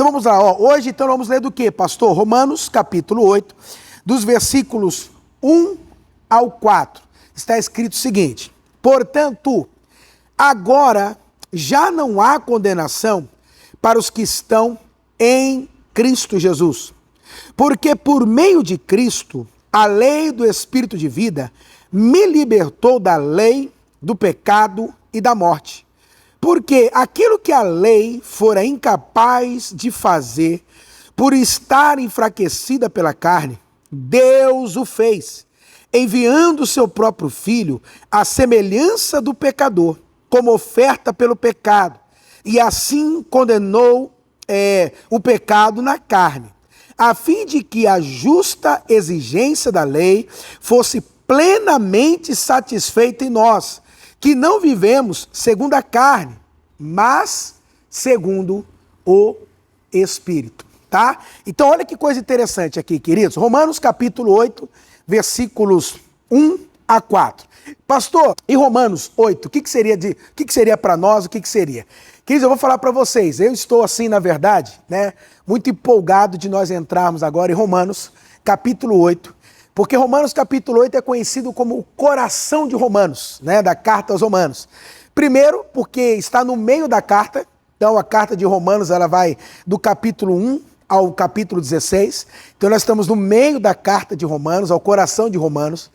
Então vamos lá, ó. Hoje então vamos ler do que, pastor? Romanos capítulo 8, dos versículos 1 ao 4. Está escrito o seguinte: portanto, agora já não há condenação para os que estão em Cristo Jesus. Porque por meio de Cristo, a lei do Espírito de vida me libertou da lei, do pecado e da morte. Porque aquilo que a lei fora incapaz de fazer, por estar enfraquecida pela carne, Deus o fez, enviando o seu próprio Filho à semelhança do pecador, como oferta pelo pecado, e assim condenou o pecado na carne, a fim de que a justa exigência da lei fosse plenamente satisfeita em nós, que não vivemos segundo a carne, mas segundo o Espírito, tá? Então olha que coisa interessante aqui, queridos. Romanos capítulo 8, versículos 1 a 4. Pastor, e Romanos 8, o que seria para nós, o que seria? Queridos, eu vou falar para vocês, eu estou assim, na verdade, né, muito empolgado de nós entrarmos agora em Romanos capítulo 8, porque Romanos capítulo 8 é conhecido como o coração de Romanos, né, da carta aos Romanos. Primeiro, porque está no meio da carta, então a carta de Romanos ela vai do capítulo 1 ao capítulo 16, então nós estamos no meio da carta de Romanos, ao coração de Romanos.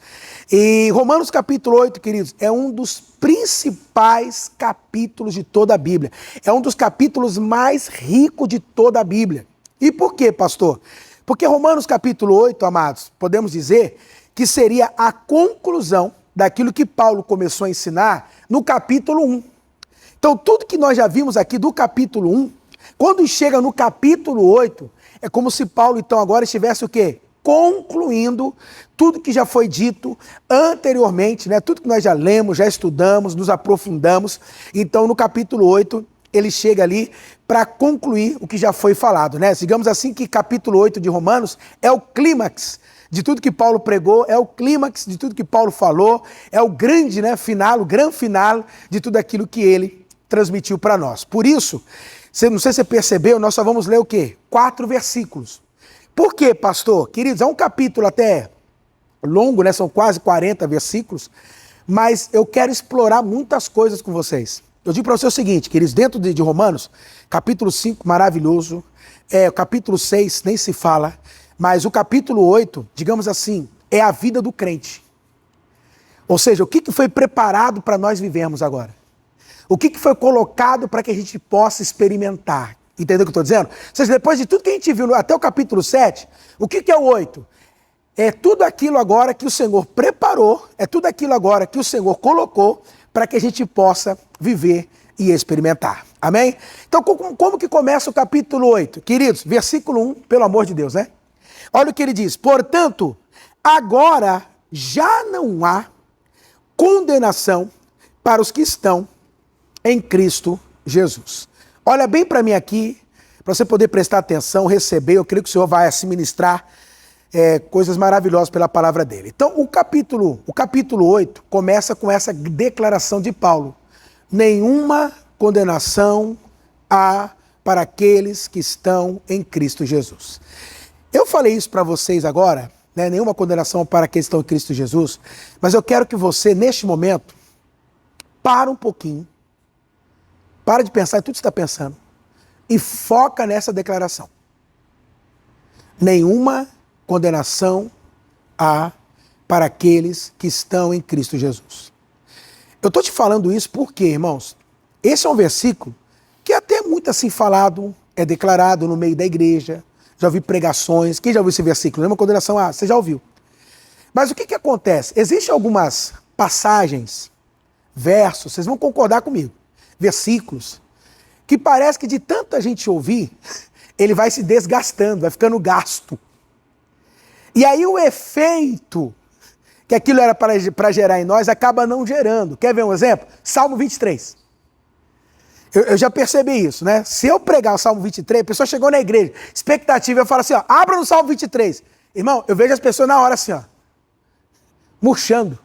E Romanos capítulo 8, queridos, é um dos principais capítulos de toda a Bíblia. É um dos capítulos mais ricos de toda a Bíblia. E por quê, pastor? Porque Romanos capítulo 8, amados, podemos dizer que seria a conclusão daquilo que Paulo começou a ensinar no capítulo 1. Então, tudo que nós já vimos aqui do capítulo 1, quando chega no capítulo 8, é como se Paulo, então, agora estivesse o quê? Concluindo tudo que já foi dito anteriormente, né? Tudo que nós já lemos, já estudamos, nos aprofundamos. Então, no capítulo 8, ele chega ali para concluir o que já foi falado, né? Digamos assim que capítulo 8 de Romanos é o clímax de tudo que Paulo pregou, é o clímax de tudo que Paulo falou, é o grande, né, final, o grande final de tudo aquilo que ele transmitiu para nós. Por isso, não sei se você percebeu, nós só vamos ler o quê? 4 versículos. Por quê, pastor? Queridos, é um capítulo até longo, né? São quase 40 versículos, mas eu quero explorar muitas coisas com vocês. Eu digo para você o seguinte, queridos, dentro de Romanos, capítulo 5, maravilhoso, o capítulo 6, nem se fala, mas o capítulo 8, digamos assim, é a vida do crente. Ou seja, o que foi preparado para nós vivermos agora? O que foi colocado para que a gente possa experimentar? Entendeu o que eu estou dizendo? Ou seja, depois de tudo que a gente viu até o capítulo 7, o que é o 8? É tudo aquilo agora que o Senhor preparou, é tudo aquilo agora que o Senhor colocou para que a gente possa viver e experimentar. Amém? Então, como que começa o capítulo 8? Queridos, versículo 1, pelo amor de Deus, né? Olha o que ele diz. Portanto, agora já não há condenação para os que estão em Cristo Jesus. Olha bem para mim aqui, para você poder prestar atenção, receber. Eu creio que o Senhor vai assim ministrar coisas maravilhosas pela palavra dele. Então, o capítulo 8 começa com essa declaração de Paulo. Nenhuma condenação há para aqueles que estão em Cristo Jesus. Eu falei isso para vocês agora, né? Nenhuma condenação para aqueles que estão em Cristo Jesus, mas eu quero que você, neste momento, para um pouquinho, para de pensar em tudo que você está pensando e foca nessa declaração. Nenhuma condenação há para aqueles que estão em Cristo Jesus. Eu estou te falando isso porque, irmãos, esse é um versículo que até muito assim falado, é declarado no meio da igreja, já ouvi pregações. Quem já ouviu esse versículo? Nenhuma condenação, você já ouviu. Mas o que acontece? Existem algumas passagens, versos, vocês vão concordar comigo, versículos, que parece que de tanta gente ouvir, ele vai se desgastando, vai ficando gasto. E aí o efeito que aquilo era para gerar em nós acaba não gerando. Quer ver um exemplo? Salmo 23. Eu já percebi isso, né? Se eu pregar o Salmo 23, a pessoa chegou na igreja, expectativa, eu falo assim, ó, abra no Salmo 23. Irmão, eu vejo as pessoas na hora assim, ó, murchando.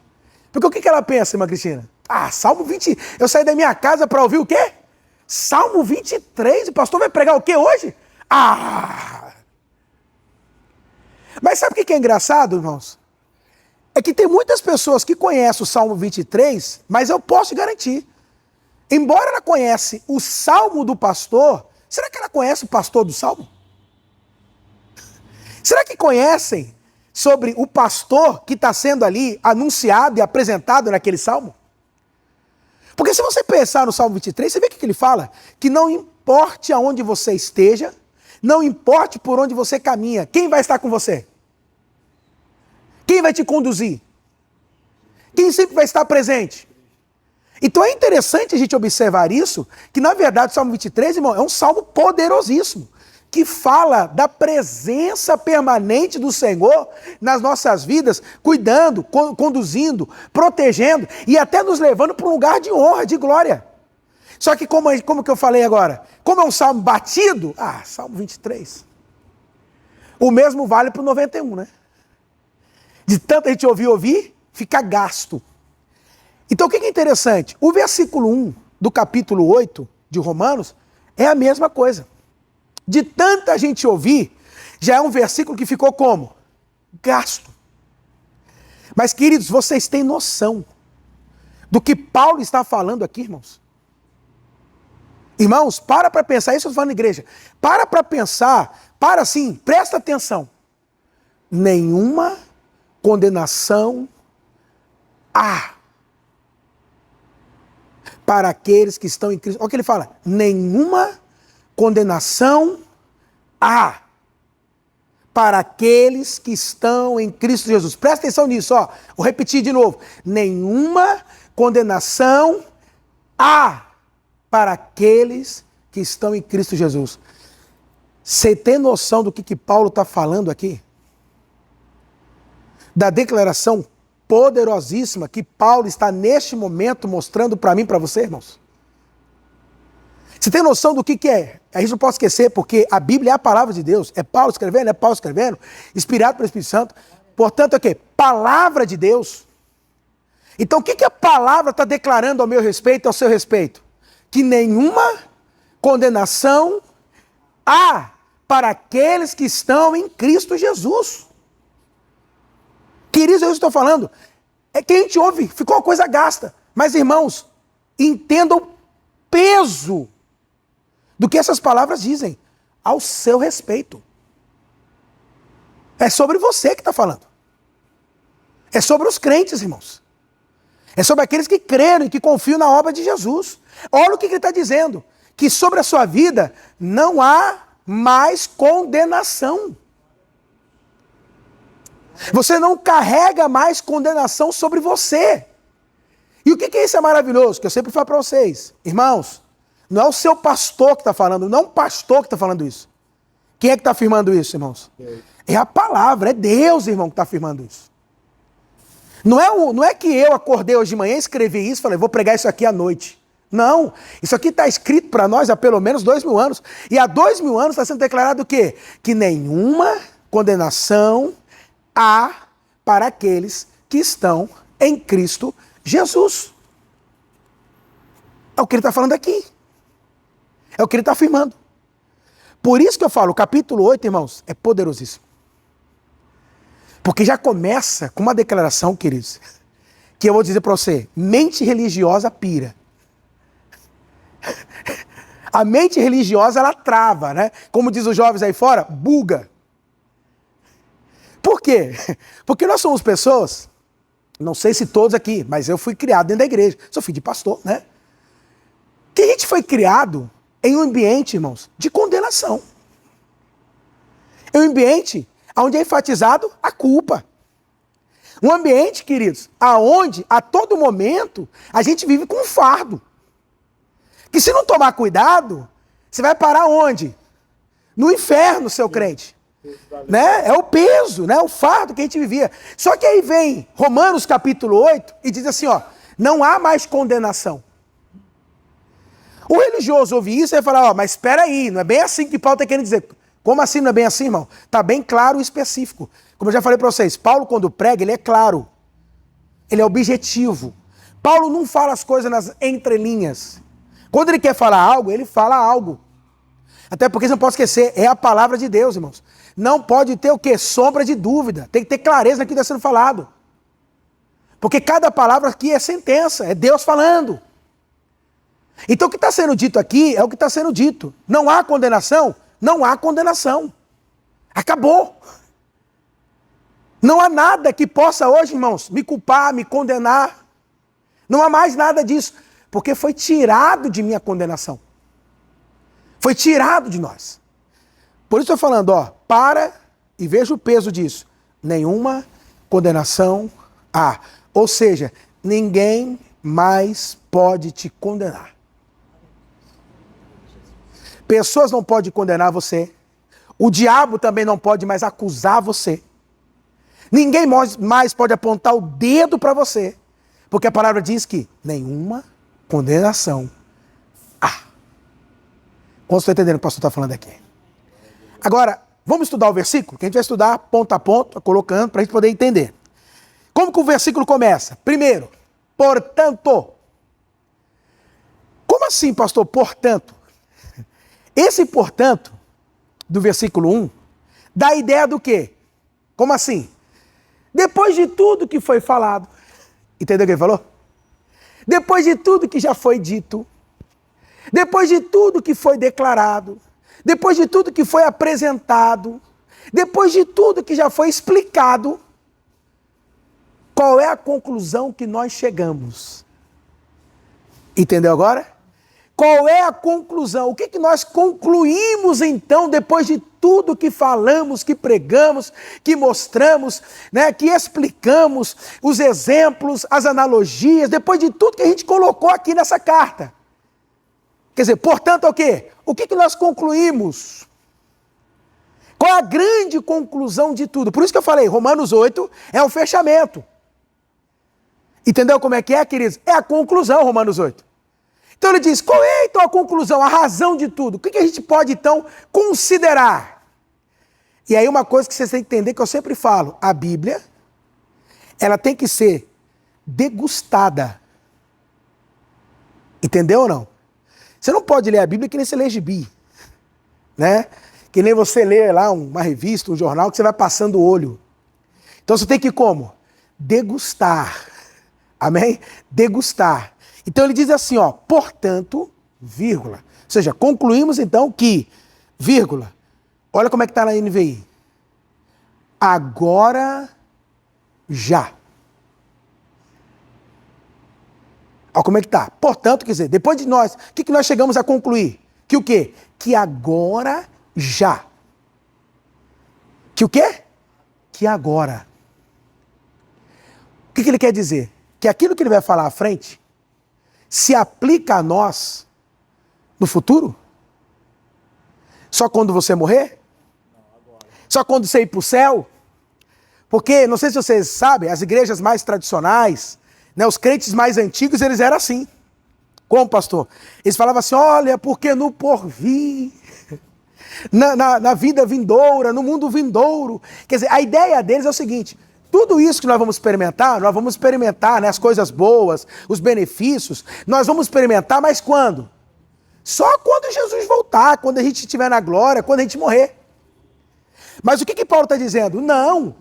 Porque o que ela pensa, irmã Cristina? Ah, Salmo 20, eu saí da minha casa para ouvir o quê? Salmo 23, o pastor vai pregar o quê hoje? Ah! Mas sabe o que é engraçado, irmãos? É que tem muitas pessoas que conhecem o Salmo 23, mas eu posso garantir. Embora ela conhece o Salmo do pastor, será que ela conhece o pastor do Salmo? Será que conhecem sobre o pastor que está sendo ali anunciado e apresentado naquele Salmo? Porque se você pensar no Salmo 23, você vê o que ele fala? Que não importe aonde você esteja, não importe por onde você caminha, quem vai estar com você? Quem vai te conduzir? Quem sempre vai estar presente? Então é interessante a gente observar isso, que na verdade o Salmo 23, irmão, é um salmo poderosíssimo, que fala da presença permanente do Senhor nas nossas vidas, cuidando, conduzindo, protegendo e até nos levando para um lugar de honra, de glória. Só que como que eu falei agora? Como é um salmo batido, Salmo 23. O mesmo vale para o 91, né? De tanta gente ouvir, fica gasto. Então o que é interessante? O versículo 1 do capítulo 8 de Romanos é a mesma coisa. De tanta gente ouvir, já é um versículo que ficou como? Gasto. Mas queridos, vocês têm noção do que Paulo está falando aqui, irmãos? Irmãos, para pensar, isso eu estou falando na igreja. Para pensar, presta atenção. Nenhuma condenação há para aqueles que estão em Cristo. Olha o que ele fala. Nenhuma condenação há para aqueles que estão em Cristo Jesus. Presta atenção nisso, ó. Vou repetir de novo. Nenhuma condenação há para aqueles que estão em Cristo Jesus. Você tem noção do que Paulo está falando aqui? Da declaração poderosíssima que Paulo está neste momento mostrando para mim, para você, irmãos? Você tem noção do que é? A gente não pode esquecer, porque a Bíblia é a palavra de Deus. É Paulo escrevendo, inspirado pelo Espírito Santo. Portanto, é o quê? Palavra de Deus. Então, o que a palavra está declarando ao meu respeito e ao seu respeito? Que nenhuma condenação há para aqueles que estão em Cristo Jesus. Queridos, eu estou falando, é que a gente ouve, ficou uma coisa gasta. Mas, irmãos, entendam o peso do que essas palavras dizem ao seu respeito. É sobre você que está falando. É sobre os crentes, irmãos. É sobre aqueles que creram e que confiam na obra de Jesus. Olha o que ele está dizendo, que sobre a sua vida não há mais condenação. Você não carrega mais condenação sobre você. E o que é isso maravilhoso? Que eu sempre falo para vocês, irmãos, não é o seu pastor que está falando, não é um pastor que está falando isso. Quem é que está afirmando isso, irmãos? É a palavra, é Deus, irmão, que está afirmando isso. Não é que eu acordei hoje de manhã, escrevi isso, falei, vou pregar isso aqui à noite. Não, isso aqui está escrito para nós há pelo menos 2000 anos. E há 2000 anos está sendo declarado o quê? Que nenhuma condenação há para aqueles que estão em Cristo Jesus. É o que ele está falando aqui. É o que ele está afirmando. Por isso que eu falo, o capítulo 8, irmãos, é poderosíssimo. Porque já começa com uma declaração, queridos, que eu vou dizer para você, mente religiosa pira. A mente religiosa, ela trava, né? Como diz os jovens aí fora, buga. Por quê? Porque nós somos pessoas, não sei se todos aqui, mas eu fui criado dentro da igreja, sou filho de pastor, né? Que a gente foi criado em um ambiente, irmãos, de condenação. É um ambiente onde é enfatizado a culpa. Um ambiente, queridos, aonde a todo momento a gente vive com um fardo. Que se não tomar cuidado, você vai parar onde? No inferno, seu crente. Né? É o peso, né? O fardo que a gente vivia. Só que aí vem Romanos capítulo 8 e diz assim, ó, não há mais condenação. O religioso ouve isso e vai falar, ó, mas espera aí, não é bem assim que Paulo está querendo dizer. Como assim não é bem assim, irmão? Está bem claro e específico. Como eu já falei para vocês, Paulo quando prega, ele é claro. Ele é objetivo. Paulo não fala as coisas nas entrelinhas. Quando ele quer falar algo, ele fala algo. Até porque você não pode esquecer, é a palavra de Deus, irmãos. Não pode ter o quê? Sombra de dúvida. Tem que ter clareza naquilo que está sendo falado. Porque cada palavra aqui é sentença, é Deus falando. Então o que está sendo dito aqui é o que está sendo dito. Não há condenação? Não há condenação. Acabou. Não há nada que possa hoje, irmãos, me culpar, me condenar. Não há mais nada disso. Porque foi tirado de mim a condenação. Foi tirado de nós. Por isso eu estou falando, para e veja o peso disso. Nenhuma condenação há. Ou seja, ninguém mais pode te condenar. Pessoas não podem condenar você. O diabo também não pode mais acusar você. Ninguém mais pode apontar o dedo para você. Porque a palavra diz que nenhuma condenação há. Como você está entendendo o que o pastor está falando aqui? Agora, vamos estudar o versículo? Que a gente vai estudar ponto a ponto, colocando, para a gente poder entender. Como que o versículo começa? Primeiro, portanto. Como assim, pastor? Portanto. Esse portanto, do versículo 1, dá a ideia do quê? Como assim? Depois de tudo que foi falado. Entendeu o que ele falou? Depois de tudo que já foi dito. Depois de tudo que foi declarado. Depois de tudo que foi apresentado. Depois de tudo que já foi explicado. Qual é a conclusão que nós chegamos? Entendeu agora? Qual é a conclusão? O que nós concluímos então, depois de tudo que falamos, que pregamos, que mostramos, né, que explicamos, os exemplos, as analogias, depois de tudo que a gente colocou aqui nessa carta? Quer dizer, portanto, o quê? O que nós concluímos? Qual é a grande conclusão de tudo? Por isso que eu falei, Romanos 8 é o fechamento. Entendeu como é que é, queridos? É a conclusão, Romanos 8. Então ele diz, qual é então a conclusão, a razão de tudo? O que a gente pode então considerar? E aí uma coisa que vocês têm que entender, que eu sempre falo, a Bíblia, ela tem que ser degustada. Entendeu ou não? Você não pode ler a Bíblia que nem você lê gibi, né? Que nem você lê lá uma revista, um jornal, que você vai passando o olho. Então você tem que como? Degustar. Amém? Degustar. Então ele diz assim, portanto, vírgula. Ou seja, concluímos então que, vírgula, olha como é que está na NVI. Agora já. Olha como é que está. Portanto, quer dizer, depois de nós, o que nós chegamos a concluir? Que o quê? Que agora já. Que o quê? Que agora. O que ele quer dizer? Que aquilo que ele vai falar à frente se aplica a nós no futuro? Só quando você morrer? Só quando você ir para o céu? Porque, não sei se vocês sabem, as igrejas mais tradicionais, né, os crentes mais antigos, eles eram assim. Como, pastor? Eles falavam assim, olha, porque no porvir, na vida vindoura, no mundo vindouro. Quer dizer, a ideia deles é o seguinte, tudo isso que nós vamos experimentar, né, as coisas boas, os benefícios, nós vamos experimentar, mas quando? Só quando Jesus voltar, quando a gente estiver na glória, quando a gente morrer. Mas o que Paulo está dizendo? Não.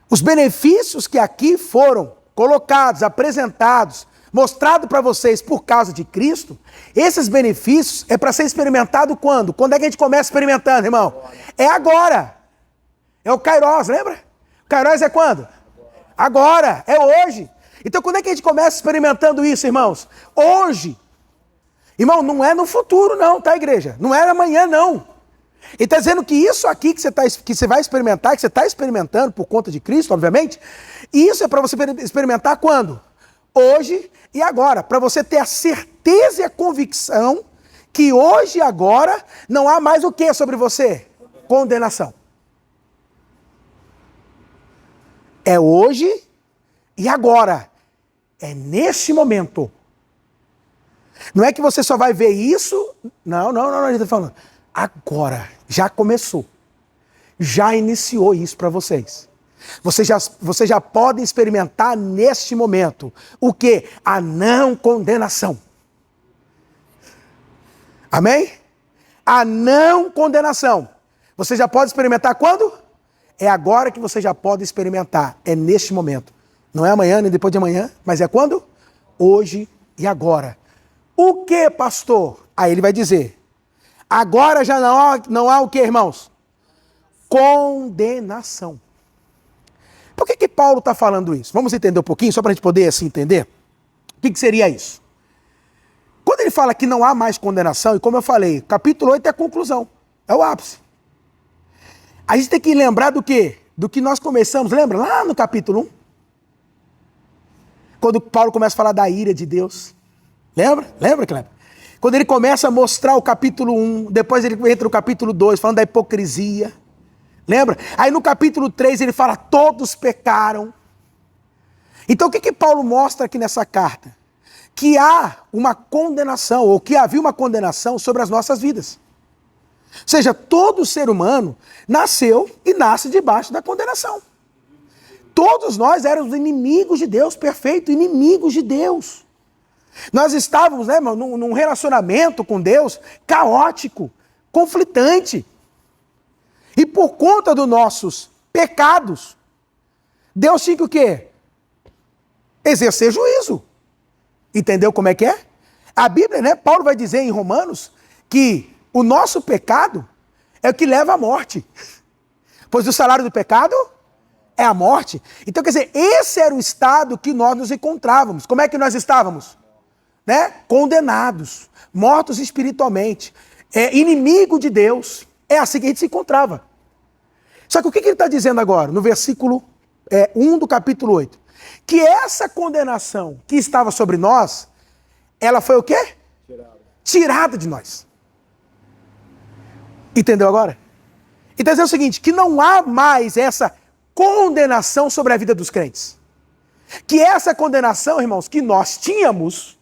Os benefícios que aqui foram colocados, apresentados, mostrados para vocês por causa de Cristo, esses benefícios é para ser experimentado quando? Quando é que a gente começa experimentando, irmão? É agora. É o Kairos, lembra? Kairos é quando? Agora, é hoje. Então quando é que a gente começa experimentando isso, irmãos? Hoje. Irmão, não é no futuro não, tá, igreja? Não é amanhã não. Ele está dizendo que isso aqui que você vai experimentar, que você está experimentando por conta de Cristo, obviamente, isso é para você experimentar quando? Hoje e agora. Para você ter a certeza e a convicção que hoje e agora não há mais o que sobre você? Condenação. É hoje e agora. É neste momento. Não é que você só vai ver isso. Não, ele está falando. Agora, já começou. Já iniciou isso para vocês. Vocês já podem experimentar neste momento. O quê? A não condenação. Amém? a não condenação. Você já pode experimentar quando? É agora que você já pode experimentar. É neste momento. Não é amanhã, nem depois de amanhã, mas é quando? Hoje e agora. O que, pastor? Aí ele vai dizer, agora já não há o que, irmãos? Condenação. Por que Paulo está falando isso? Vamos entender um pouquinho, só para a gente poder assim entender. O que seria isso? Quando ele fala que não há mais condenação, e como eu falei, capítulo 8 é a conclusão, é o ápice. A gente tem que lembrar do quê? Do que nós começamos, lembra? Lá no capítulo 1. Quando Paulo começa a falar da ira de Deus. Lembra? Lembra, Kleber? Quando ele começa a mostrar o capítulo 1, depois ele entra no capítulo 2, falando da hipocrisia. Lembra? Aí no capítulo 3 ele fala, todos pecaram. Então o que Paulo mostra aqui nessa carta? Que há uma condenação, ou que havia uma condenação sobre as nossas vidas. Ou seja, todo ser humano nasceu e nasce debaixo da condenação. Todos nós éramos inimigos de Deus, perfeito, inimigos de Deus. Nós estávamos, né, num relacionamento com Deus caótico, conflitante. E por conta dos nossos pecados, Deus tinha que o quê? Exercer juízo. Entendeu como é que é? A Bíblia, né, Paulo vai dizer em Romanos que o nosso pecado é o que leva à morte. Pois o salário do pecado é a morte. Então, quer dizer, esse era o estado que nós nos encontrávamos. Como é que nós estávamos? Né? Condenados, mortos espiritualmente, inimigo de Deus. É assim que a gente se encontrava. Só que o que ele está dizendo agora, no versículo 1 do capítulo 8? Que essa condenação que estava sobre nós, ela foi o quê? Tirada de nós. Entendeu agora? Então, é o seguinte, que não há mais essa condenação sobre a vida dos crentes. Que essa condenação, irmãos, que nós tínhamos,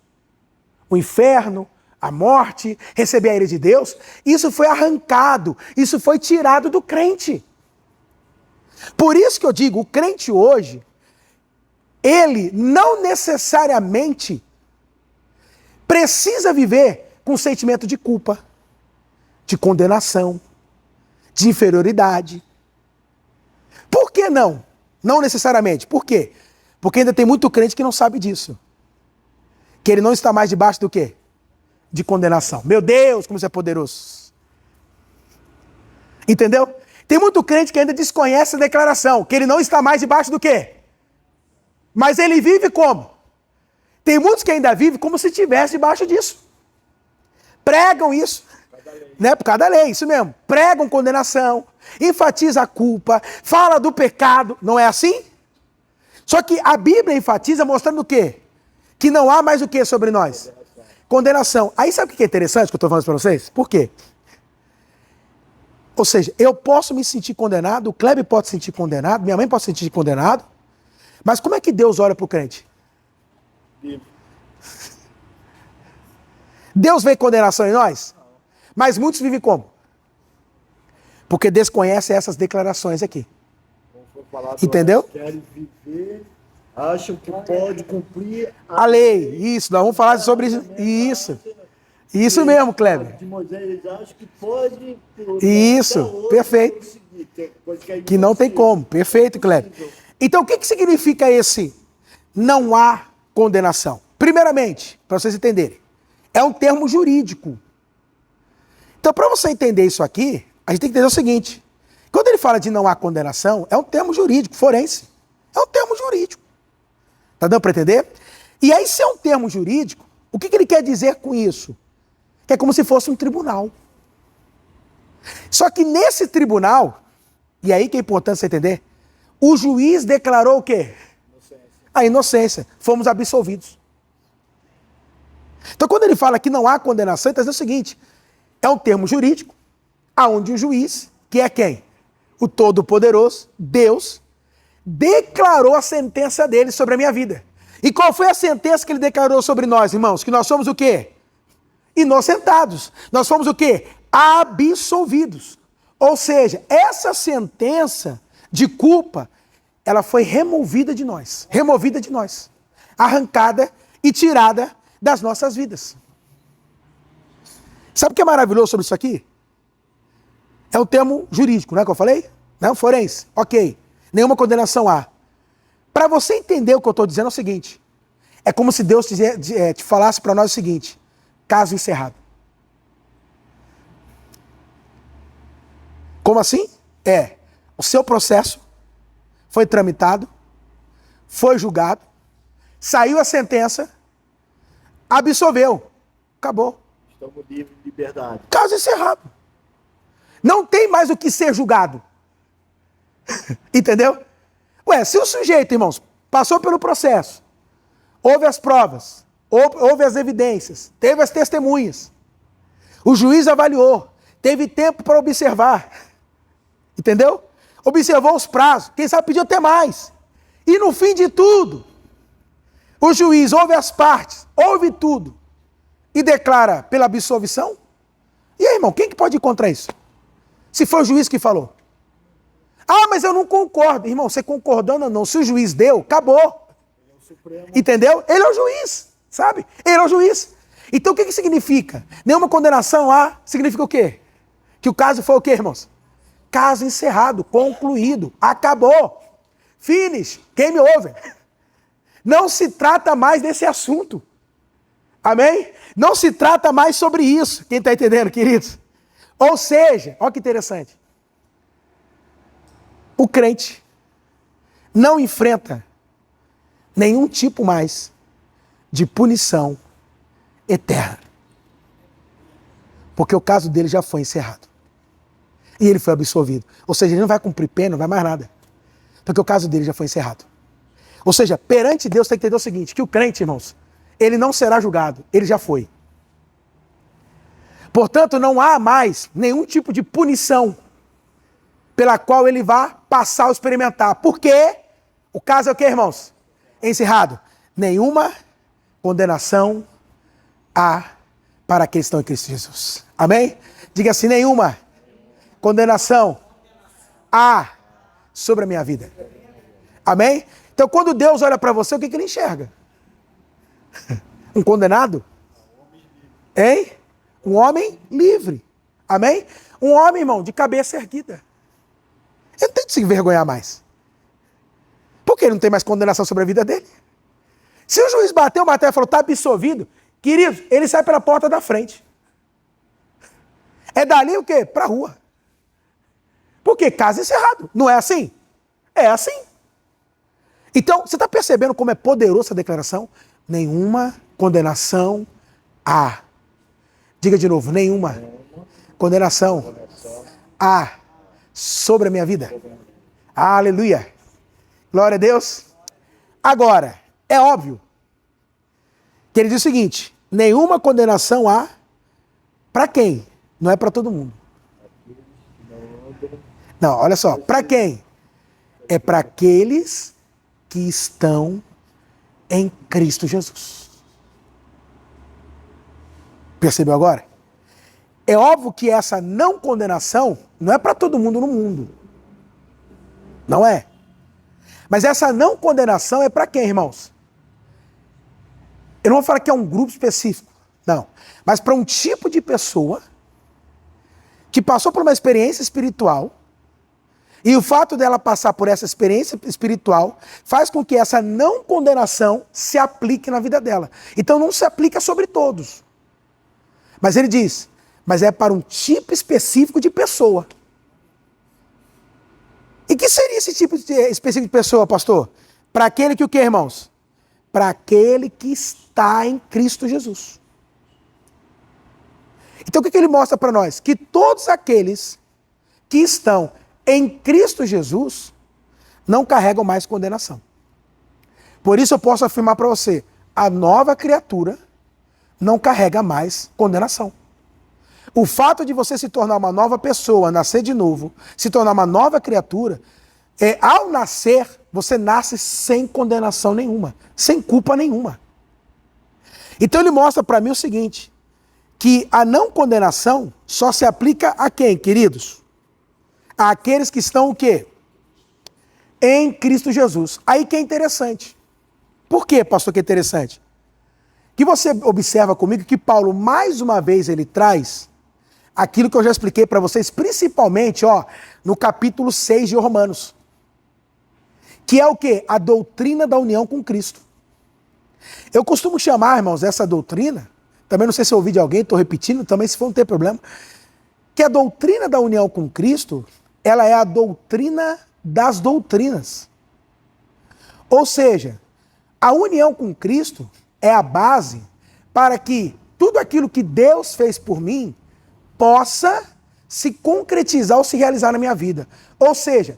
o inferno, a morte, receber a ira de Deus, isso foi arrancado, isso foi tirado do crente. Por isso que eu digo, o crente hoje, ele não necessariamente precisa viver com sentimento de culpa, de condenação, de inferioridade. Por que não? Não necessariamente. Por quê? Porque ainda tem muito crente que não sabe disso. Que ele não está mais debaixo do quê? De condenação. Meu Deus, como você é poderoso. Entendeu? Tem muito crente que ainda desconhece a declaração, que ele não está mais debaixo do quê? Mas ele vive como? Tem muitos que ainda vivem como se estivesse debaixo disso. Pregam isso, né? Por causa da lei, isso mesmo. Pregam condenação, enfatiza a culpa, fala do pecado, não é assim? Só que a Bíblia enfatiza mostrando o quê? Que não há mais o que sobre nós? Condenação. Aí sabe o que é interessante que eu estou falando para vocês? Por quê? Ou seja, eu posso me sentir condenado, o Kleber pode se sentir condenado, minha mãe pode se sentir condenado, mas como é que Deus olha para o crente? Deus vê condenação em nós? Mas muitos vivem como? Porque desconhecem essas declarações aqui. Entendeu? Querem viver, acham que pode cumprir a lei. Isso, nós vamos falar sobre isso. Isso mesmo, Kleber. De Moisés, acham que pode. Isso, perfeito. Que não tem como. Perfeito, Kleber. Então, o que significa esse não há condenação? Primeiramente, para vocês entenderem, é um termo jurídico. Então, para você entender isso aqui, a gente tem que entender o seguinte. Quando ele fala de não há condenação, é um termo jurídico, forense. É um termo jurídico. Tá dando para entender? E aí, se é um termo jurídico, o que ele quer dizer com isso? Que é como se fosse um tribunal. Só que nesse tribunal, e aí que é importante você entender, o juiz declarou o quê? Inocência. A inocência. Fomos absolvidos. Então, quando ele fala que não há condenação, ele está dizendo o seguinte, é um termo jurídico, aonde o juiz, que é quem? O Todo-Poderoso, Deus, declarou a sentença dele sobre a minha vida. E qual foi a sentença que ele declarou sobre nós, irmãos? Que nós somos o quê? Inocentados. Nós fomos o quê? Absolvidos. Ou seja, essa sentença de culpa, ela foi removida de nós. Removida de nós. Arrancada e tirada das nossas vidas. Sabe o que é maravilhoso sobre isso aqui? É um termo jurídico, não é que eu falei? Não, forense. Ok. Nenhuma condenação há. Para você entender o que eu estou dizendo é o seguinte. É como se Deus te falasse para nós o seguinte. Caso encerrado. Como assim? O seu processo foi tramitado, foi julgado, saiu a sentença, absolveu. Acabou. Estamos livres de liberdade. Caso encerrado. Não tem mais o que ser julgado. Entendeu? Se o sujeito, irmãos, passou pelo processo, houve as provas, houve as evidências, teve as testemunhas, o juiz avaliou, teve tempo para observar, entendeu? Observou os prazos, quem sabe pediu até mais. E no fim de tudo, o juiz ouve as partes, ouve tudo e declara pela absolvição. E aí, irmão, quem que pode ir contra isso? Se foi o juiz que falou. Ah, mas eu não concordo. Irmão, você concordando ou não, se o juiz deu, acabou. Entendeu? Ele é o juiz, sabe? Ele é o juiz. Então o que significa? Nenhuma condenação há, significa o quê? Que o caso foi o quê, irmãos? Caso encerrado, concluído, acabou. Finish, game over. Não se trata mais desse assunto. Amém? Não se trata mais sobre isso. Quem está entendendo, queridos? Ou seja, olha que interessante. O crente não enfrenta nenhum tipo mais de punição eterna. Porque o caso dele já foi encerrado. E ele foi absolvido. Ou seja, ele não vai cumprir pena, não vai mais nada. Porque o caso dele já foi encerrado. Ou seja, perante Deus tem que entender o seguinte, que o crente, irmãos, ele não será julgado, ele já foi. Portanto, não há mais nenhum tipo de punição pela qual ele vá passar ou experimentar. Por quê? O caso é o quê, irmãos? Encerrado. Nenhuma condenação há para aqueles que estão em Cristo Jesus. Amém? Diga assim, nenhuma condenação há sobre a minha vida. Amém? Então, quando Deus olha para você, o que ele enxerga? Um condenado? Hein? Um homem livre. Amém? Um homem, irmão, de cabeça erguida. Ele não tem que se envergonhar mais. Porque ele não tem mais condenação sobre a vida dele. Se o juiz bateu o martelo e falou, está absolvido, queridos, ele sai pela porta da frente. É dali o quê? Para a rua. Por quê? Caso encerrado. Não é assim? É assim. Então, você está percebendo como é poderosa essa declaração? Nenhuma condenação há. Diga de novo, nenhuma condenação há sobre a minha vida. Aleluia. Glória a Deus. Agora, é óbvio que ele diz o seguinte, nenhuma condenação há para quem? Não é para todo mundo. Não, olha só, para quem? É para aqueles que estão em Cristo Jesus. Percebeu agora? É óbvio que essa não condenação não é para todo mundo no mundo. Não é. Mas essa não condenação é para quem, irmãos? Eu não vou falar que é um grupo específico. Não. Mas para um tipo de pessoa que passou por uma experiência espiritual e o fato dela passar por essa experiência espiritual faz com que essa não condenação se aplique na vida dela. Então não se aplica sobre todos. Mas ele diz, mas é para um tipo específico de pessoa. E que seria esse tipo específico de pessoa, pastor? Para aquele que o quê, irmãos? Para aquele que está em Cristo Jesus. Então o que ele mostra para nós? Que todos aqueles que estão em Cristo Jesus não carregam mais condenação. Por isso eu posso afirmar para você, a nova criatura não carrega mais condenação. O fato de você se tornar uma nova pessoa, nascer de novo, se tornar uma nova criatura, ao nascer, você nasce sem condenação nenhuma, sem culpa nenhuma. Então ele mostra para mim o seguinte, que a não condenação só se aplica a quem, queridos? Àqueles que estão o quê? Em Cristo Jesus. Aí que é interessante. Por quê, pastor, que é interessante? Que você observa comigo que Paulo, mais uma vez, ele traz aquilo que eu já expliquei para vocês, principalmente, no capítulo 6 de Romanos. Que é o quê? A doutrina da união com Cristo. Eu costumo chamar, irmãos, essa doutrina, também não sei se eu ouvi de alguém, estou repetindo, também se for não tem problema, que a doutrina da união com Cristo, ela é a doutrina das doutrinas. Ou seja, a união com Cristo é a base para que tudo aquilo que Deus fez por mim possa se concretizar ou se realizar na minha vida. Ou seja,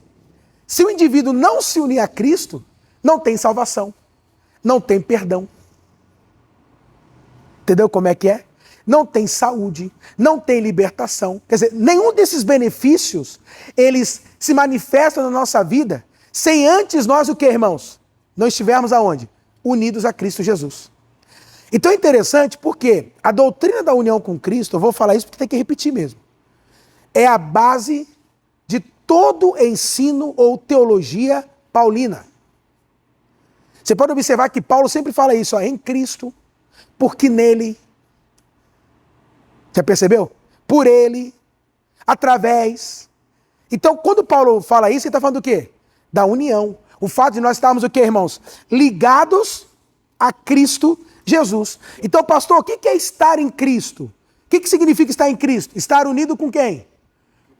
se o indivíduo não se unir a Cristo, não tem salvação, não tem perdão. Entendeu como é que é? Não tem saúde, não tem libertação. Quer dizer, nenhum desses benefícios, eles se manifestam na nossa vida sem antes nós o que, irmãos? Não estivermos aonde? Unidos a Cristo Jesus. Então é interessante porque a doutrina da união com Cristo, eu vou falar isso porque tem que repetir mesmo, é a base de todo ensino ou teologia paulina. Você pode observar que Paulo sempre fala isso, em Cristo, porque nele, já percebeu? Por ele, através. Então, quando Paulo fala isso, ele está falando do quê? Da união. O fato de nós estarmos o quê, irmãos? Ligados a Cristo Jesus. Então, pastor, o que é estar em Cristo? O que significa estar em Cristo? Estar unido com quem?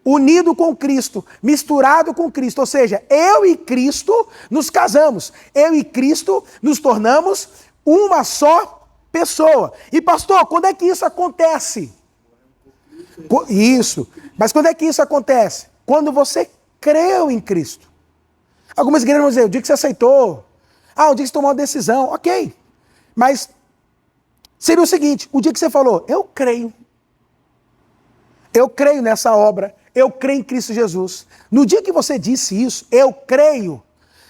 Unido com Cristo, misturado com Cristo. Ou seja, eu e Cristo nos casamos. Eu e Cristo nos tornamos uma só pessoa. E pastor, quando é que isso acontece? Isso. Mas quando é que isso acontece? Quando você creu em Cristo. Algumas igrejas vão dizer, o dia que você aceitou. O dia que você tomou uma decisão. Ok. Mas seria o seguinte, o dia que você falou, eu creio. Eu creio nessa obra. Eu creio em Cristo Jesus. No dia que você disse isso, eu creio,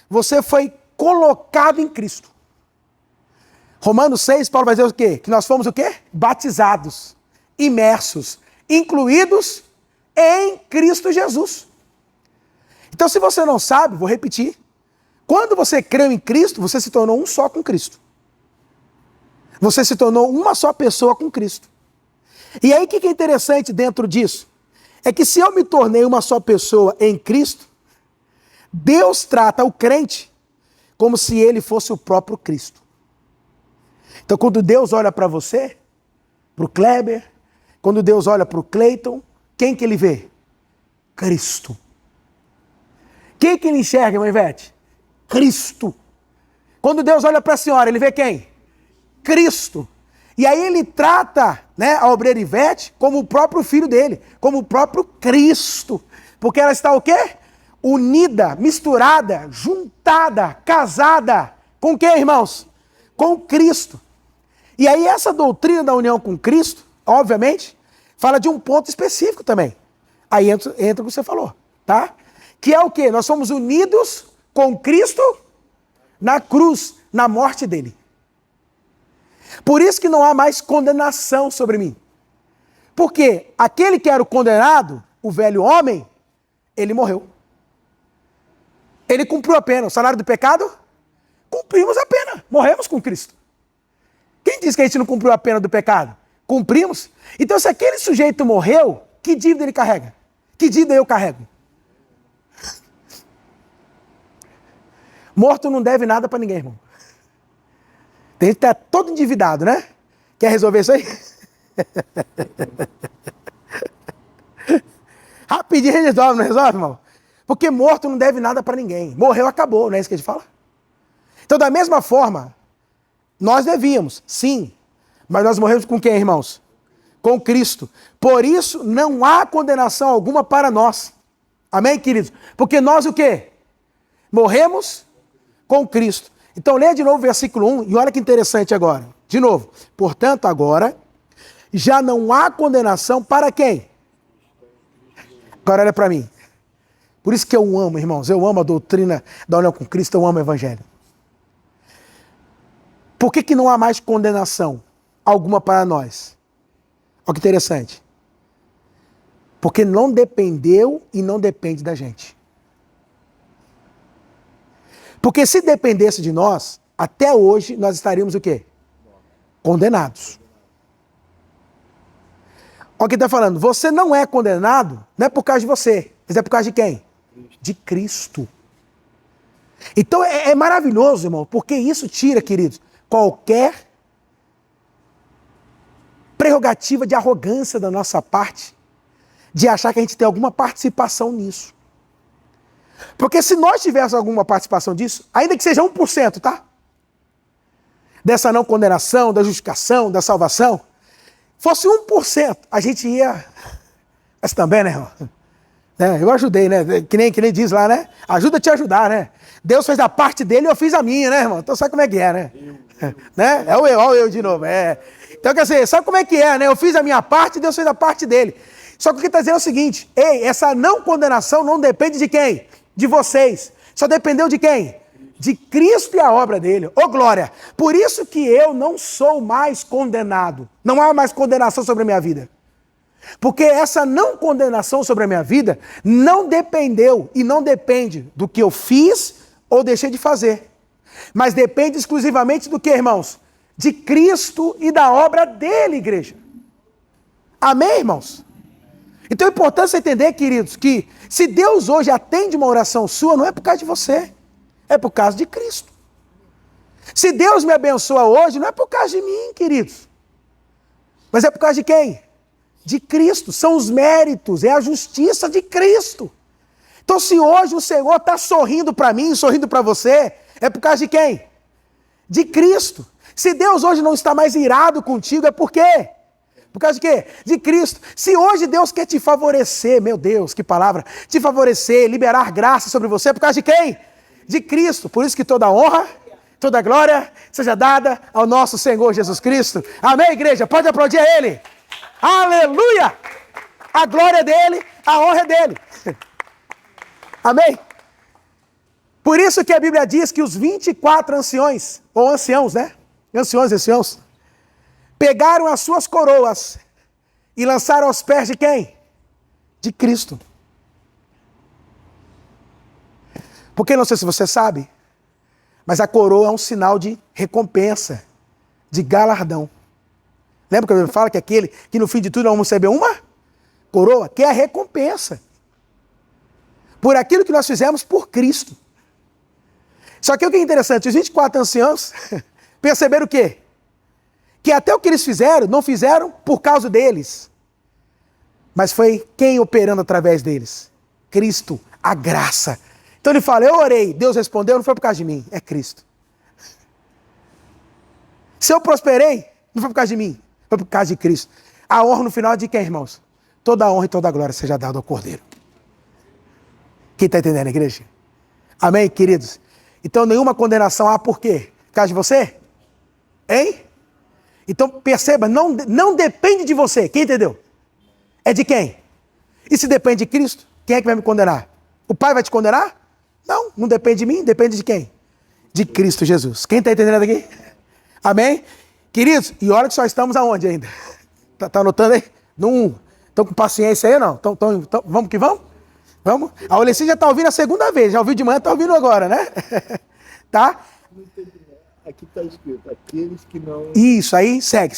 você foi colocado em Cristo. Romanos 6, Paulo vai dizer o quê? Que nós fomos o quê? Batizados, imersos, incluídos em Cristo Jesus. Então, se você não sabe, vou repetir. Quando você creu em Cristo, você se tornou um só com Cristo. Você se tornou uma só pessoa com Cristo. E aí, o que é interessante dentro disso? É que se eu me tornei uma só pessoa em Cristo, Deus trata o crente como se ele fosse o próprio Cristo. Então, quando Deus olha para você, para o Kleber, quando Deus olha para o Cleiton, quem que ele vê? Cristo. Quem que ele enxerga, irmã Ivete? Cristo. Quando Deus olha para a senhora, ele vê quem? Cristo. E aí ele trata, a obreira Ivete como o próprio filho dele, como o próprio Cristo. Porque ela está o quê? Unida, misturada, juntada, casada. Com quem, irmãos? Com Cristo. E aí essa doutrina da união com Cristo, obviamente, fala de um ponto específico também. Aí entra o que você falou, tá? Que é o quê? Nós somos unidos com Cristo na cruz, na morte dele. Por isso que não há mais condenação sobre mim. Porque aquele que era o condenado, o velho homem, ele morreu. Ele cumpriu a pena. O salário do pecado? Cumprimos a pena. Morremos com Cristo. Quem disse que a gente não cumpriu a pena do pecado? Cumprimos. Então, se aquele sujeito morreu, que dívida ele carrega? Que dívida eu carrego? Morto não deve nada para ninguém, irmão. Tem que estar todo endividado, né? Quer resolver isso aí? Rapidinho resolve, não resolve, irmão? Porque morto não deve nada para ninguém. Morreu, acabou, não é isso que a gente fala? Então, da mesma forma, nós devíamos, sim. Mas nós morremos com quem, irmãos? Com Cristo. Por isso, não há condenação alguma para nós. Amém, queridos? Porque nós o quê? Morremos com Cristo. Então, leia de novo o versículo 1 e olha que interessante agora. De novo. Portanto, agora, já não há condenação para quem? Agora olha para mim. Por isso que eu amo, irmãos, eu amo a doutrina da união com Cristo, eu amo o Evangelho. Por que não há mais condenação alguma para nós? Olha que interessante. Porque não dependeu e não depende da gente. Porque se dependesse de nós, até hoje nós estaríamos o quê? Condenados. Olha o que está falando. Você não é condenado, não é por causa de você, mas é por causa de quem? De Cristo. Então é maravilhoso, irmão, porque isso tira, queridos, qualquer prerrogativa de arrogância da nossa parte, de achar que a gente tem alguma participação nisso. Porque se nós tivéssemos alguma participação disso, ainda que seja 1%, tá? Dessa não condenação, da justificação, da salvação, fosse 1%, a gente ia... Mas também, né, irmão? Eu ajudei, né? Que nem diz lá, né? Ajuda a te ajudar, né? Deus fez a parte dele e eu fiz a minha, né, irmão? Então sabe como é que é, né? Né? Olha o eu de novo. Então, quer dizer, sabe como é que é, né? Eu fiz a minha parte e Deus fez a parte dele. Só que o que está dizendo é o seguinte: ei, essa não condenação não depende de quem? De vocês. Só dependeu de quem? De Cristo e a obra dele. Ô glória! Por isso que eu não sou mais condenado. Não há mais condenação sobre a minha vida. Porque essa não condenação sobre a minha vida não dependeu e não depende do que eu fiz ou deixei de fazer. Mas depende exclusivamente do que, irmãos? De Cristo e da obra dele, igreja. Amém, irmãos? Então é importante você entender, queridos, que se Deus hoje atende uma oração sua, não é por causa de você, é por causa de Cristo. Se Deus me abençoa hoje, não é por causa de mim, queridos, mas é por causa de quem? De Cristo. São os méritos, é a justiça de Cristo. Então se hoje o Senhor está sorrindo para mim, sorrindo para você, é por causa de quem? De Cristo. Se Deus hoje não está mais irado contigo, é por quê? Por causa de quê? De Cristo. Se hoje Deus quer te favorecer, meu Deus, que palavra, te favorecer, liberar graça sobre você, é por causa de quem? De Cristo. Por isso que toda honra, toda glória seja dada ao nosso Senhor Jesus Cristo. Amém, igreja? Pode aplaudir a Ele. Aleluia! A glória é dele, a honra é dele. Amém? Por isso que a Bíblia diz que os 24 anciões, ou anciãos, né? Anciãos, pegaram as suas coroas e lançaram aos pés de quem? De Cristo. Porque não sei se você sabe, mas a coroa é um sinal de recompensa, de galardão. Lembra que a Bíblia fala que aquele que no fim de tudo nós vamos receber uma coroa, que é a recompensa por aquilo que nós fizemos por Cristo. Só que o que é interessante, os 24 anciãos perceberam o quê? Que até o que eles fizeram, não fizeram por causa deles, mas foi quem operando através deles? Cristo, a graça. Então ele fala, eu orei, Deus respondeu, não foi por causa de mim, é Cristo. Se eu prosperei, não foi por causa de mim, foi por causa de Cristo. A honra no final é de quem, irmãos? Toda a honra e toda a glória seja dada ao Cordeiro. Quem está entendendo, igreja? Amém, queridos? Então nenhuma condenação há por quê? Por causa de você? Hein? Então perceba, não depende de você. Quem entendeu? É de quem? E se depende de Cristo, quem é que vai me condenar? O Pai vai te condenar? Não depende de mim, depende de quem? De Cristo Jesus. Quem está entendendo aqui? Amém? Queridos, e olha que só estamos aonde ainda? Tá anotando aí? No 1. Estão com paciência aí ou não? Vamos que vamos? Vamos? A Olessi já está ouvindo a segunda vez, já ouviu de manhã, está ouvindo agora, né? Tá? Aqui está escrito, aqueles que não... Isso, aí segue.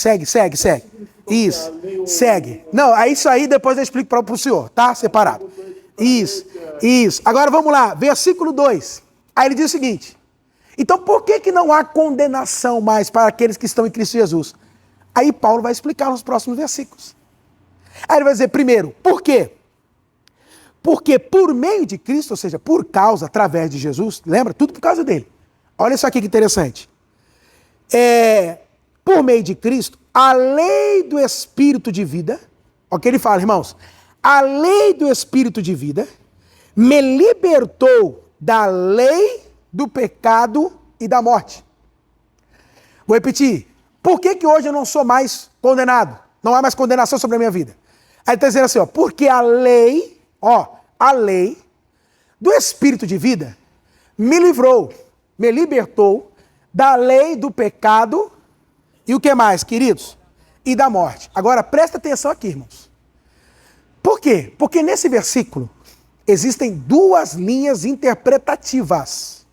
Isso, segue. Não, isso aí depois eu explico para o senhor, tá? Separado. Isso. Agora vamos lá, versículo 2. Aí ele diz o seguinte, então por que não há condenação mais para aqueles que estão em Cristo Jesus? Aí Paulo vai explicar nos próximos versículos. Aí ele vai dizer, primeiro, por quê? Porque por meio de Cristo, ou seja, por causa, através de Jesus, lembra? Tudo por causa dele. Olha isso aqui que interessante. Por meio de Cristo, a lei do Espírito de vida, olha o que ele fala, irmãos, a lei do Espírito de vida me libertou da lei do pecado e da morte. Vou repetir. Por que hoje eu não sou mais condenado? Não há mais condenação sobre a minha vida. Aí ele está dizendo assim, porque a lei do Espírito de vida me livrou, me libertou da lei do pecado e o que mais, queridos? E da morte. Agora, presta atenção aqui, irmãos. Por quê? Porque nesse versículo existem duas linhas interpretativas.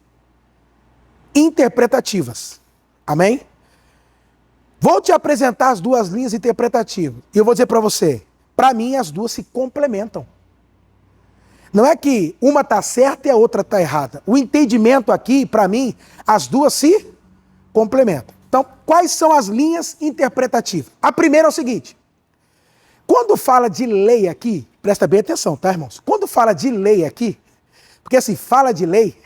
Amém? Vou te apresentar as duas linhas interpretativas. E eu vou dizer para você, Para mim, as duas se complementam. Não é que uma está certa e a outra está errada. O entendimento aqui, para mim, as duas se complementam. Então, quais são as linhas interpretativas? A primeira é o seguinte. Quando fala de lei aqui, presta bem atenção, tá, irmãos? Quando fala de lei aqui, porque assim, fala de lei,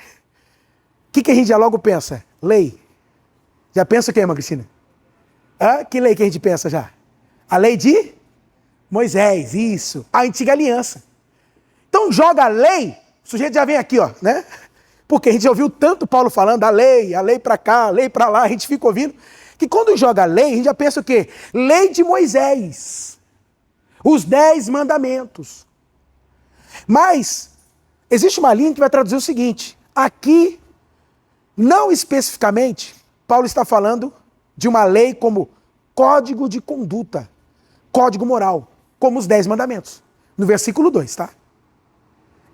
o que a gente já logo pensa? Lei. Já pensa o quê, irmã Cristina? Que lei que a gente pensa já? A lei de Moisés, isso. A antiga aliança. Então joga a lei, o sujeito já vem aqui, ó, né? Porque a gente já ouviu tanto Paulo falando a lei pra cá, a lei pra lá, a gente fica ouvindo, que quando joga a lei, a gente já pensa o quê? Lei de Moisés. Os 10 mandamentos. Mas existe uma linha que vai traduzir o seguinte, aqui, não especificamente, Paulo está falando de uma lei como código de conduta, código moral, como os 10 mandamentos. No versículo 2, tá?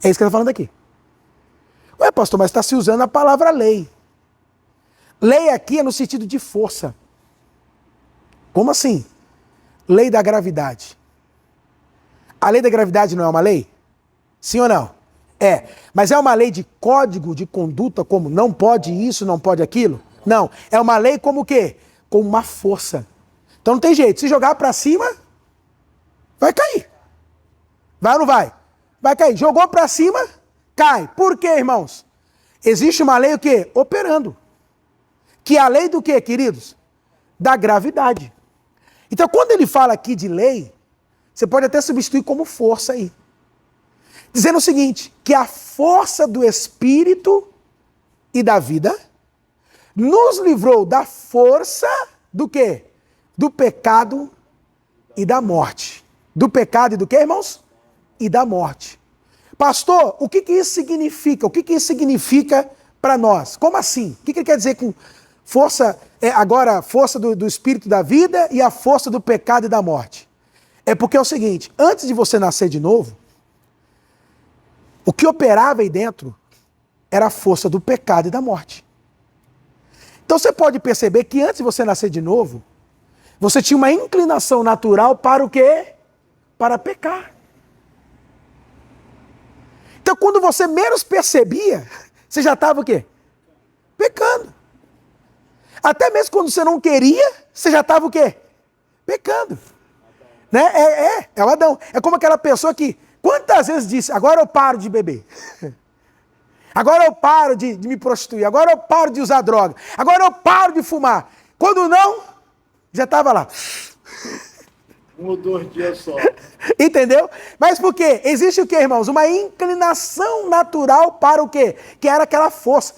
É isso que ele está falando aqui. Ué, pastor, mas está se usando a palavra lei. Lei aqui é no sentido de força. Como assim? Lei da gravidade. A lei da gravidade não é uma lei? Sim ou não? É. Mas é uma lei de código de conduta, como não pode isso, não pode aquilo? Não. É uma lei como o quê? Como uma força. Então não tem jeito. Se jogar para cima, vai cair. Vai ou não vai? Vai cair. Jogou para cima, cai. Por quê, irmãos? Existe uma lei o quê? Operando. Que é a lei do quê, queridos? Da gravidade. Então, quando ele fala aqui de lei, você pode até substituir como força aí. Dizendo o seguinte, que a força do Espírito e da vida nos livrou da força do quê? Do pecado e da morte. Do pecado e do quê, irmãos? E da morte. Pastor, o que isso significa? O que isso significa para nós? Como assim? O que ele quer dizer com força, agora a força do Espírito da vida e a força do pecado e da morte? É porque é o seguinte, antes de você nascer de novo, o que operava aí dentro era a força do pecado e da morte. Então você pode perceber que antes de você nascer de novo, você tinha uma inclinação natural para o quê? Para pecar. Então quando você menos percebia, você já estava o quê? Pecando. Até mesmo quando você não queria, você já estava o quê? Pecando. Né? É o Adão. É como aquela pessoa que quantas vezes disse, agora eu paro de beber. Agora eu paro de me prostituir. Agora eu paro de usar droga. Agora eu paro de fumar. Quando não, já estava lá. 1 ou 2 dias só. Entendeu? Mas por quê? Existe o quê, irmãos? Uma inclinação natural para o quê? Que era aquela força.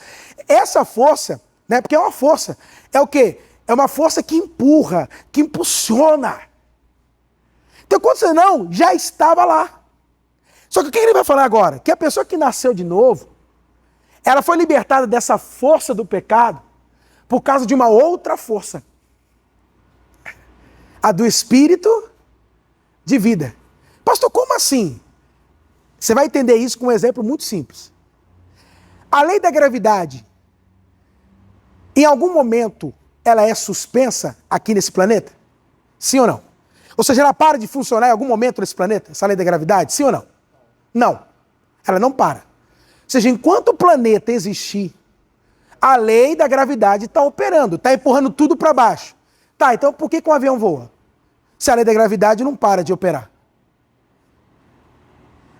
Essa força, né? Porque é uma força. É o quê? É uma força que empurra, que impulsiona. Então, quando você não, já estava lá. Só que o que ele vai falar agora? Que a pessoa que nasceu de novo, ela foi libertada dessa força do pecado por causa de uma outra força. A do Espírito de vida. Pastor, como assim? Você vai entender isso com um exemplo muito simples. A lei da gravidade, em algum momento, ela é suspensa aqui nesse planeta? Sim ou não? Ou seja, ela para de funcionar em algum momento nesse planeta? Essa lei da gravidade? Sim ou não? Não. Ela não para. Ou seja, enquanto o planeta existir, a lei da gravidade está operando, está empurrando tudo para baixo. Tá, então por que um avião voa? Se a lei da gravidade não para de operar.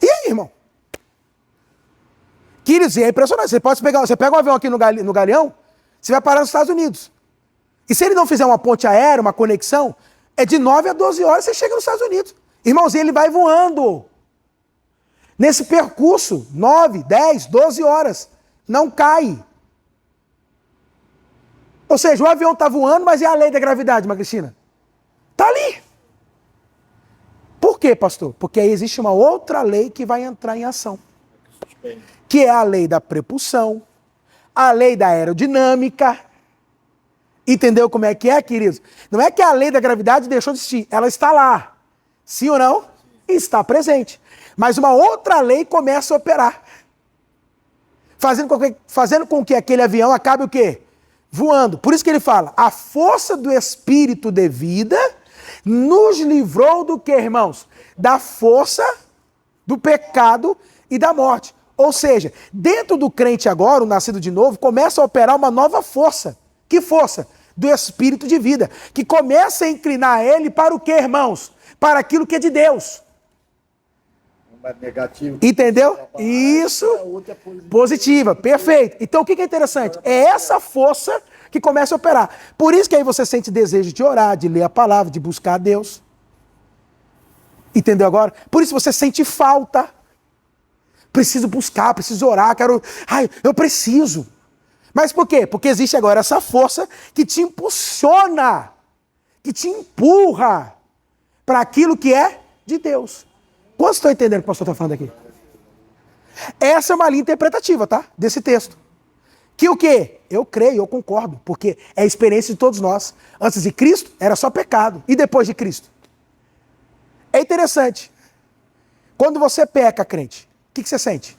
E aí, irmão? Queridos, é impressionante. Você pega um avião aqui no Galeão, você vai parar nos Estados Unidos. E se ele não fizer uma ponte aérea, uma conexão, é de 9 a 12 horas você chega nos Estados Unidos. Irmãozinho, ele vai voando. Nesse percurso, 9, 10, 12 horas. Não cai. Ou seja, o avião está voando, mas é a lei da gravidade, Maria Cristina. Está ali. Por quê, pastor? Porque aí existe uma outra lei que vai entrar em ação. Que é a lei da propulsão, a lei da aerodinâmica. Entendeu como é, queridos? Não é que a lei da gravidade deixou de existir. Ela está lá. Sim ou não? Está presente. Mas uma outra lei começa a operar. Fazendo com que aquele avião acabe o quê? Voando. Por isso que ele fala, a força do Espírito de vida nos livrou do que, irmãos? Da força, do pecado e da morte. Ou seja, dentro do crente agora, o nascido de novo, começa a operar uma nova força. Que força? Do Espírito de vida, que começa a inclinar ele para o que, irmãos? Para aquilo que é de Deus. Negativo. Entendeu? Isso. Positiva. Perfeito. Então o que é interessante? É essa força que começa a operar. Por isso que aí você sente desejo de orar, de ler a palavra, de buscar a Deus. Entendeu agora? Por isso você sente falta. Preciso buscar, preciso orar, eu preciso. Mas por quê? Porque existe agora essa força que te impulsiona, que te empurra para aquilo que é de Deus. Quantos estão entendendo o que o pastor está falando aqui? Essa é uma linha interpretativa, tá? Desse texto. Que o quê? Eu creio, eu concordo, porque é a experiência de todos nós. Antes de Cristo, era só pecado. E depois de Cristo? É interessante. Quando você peca, crente, o que você sente?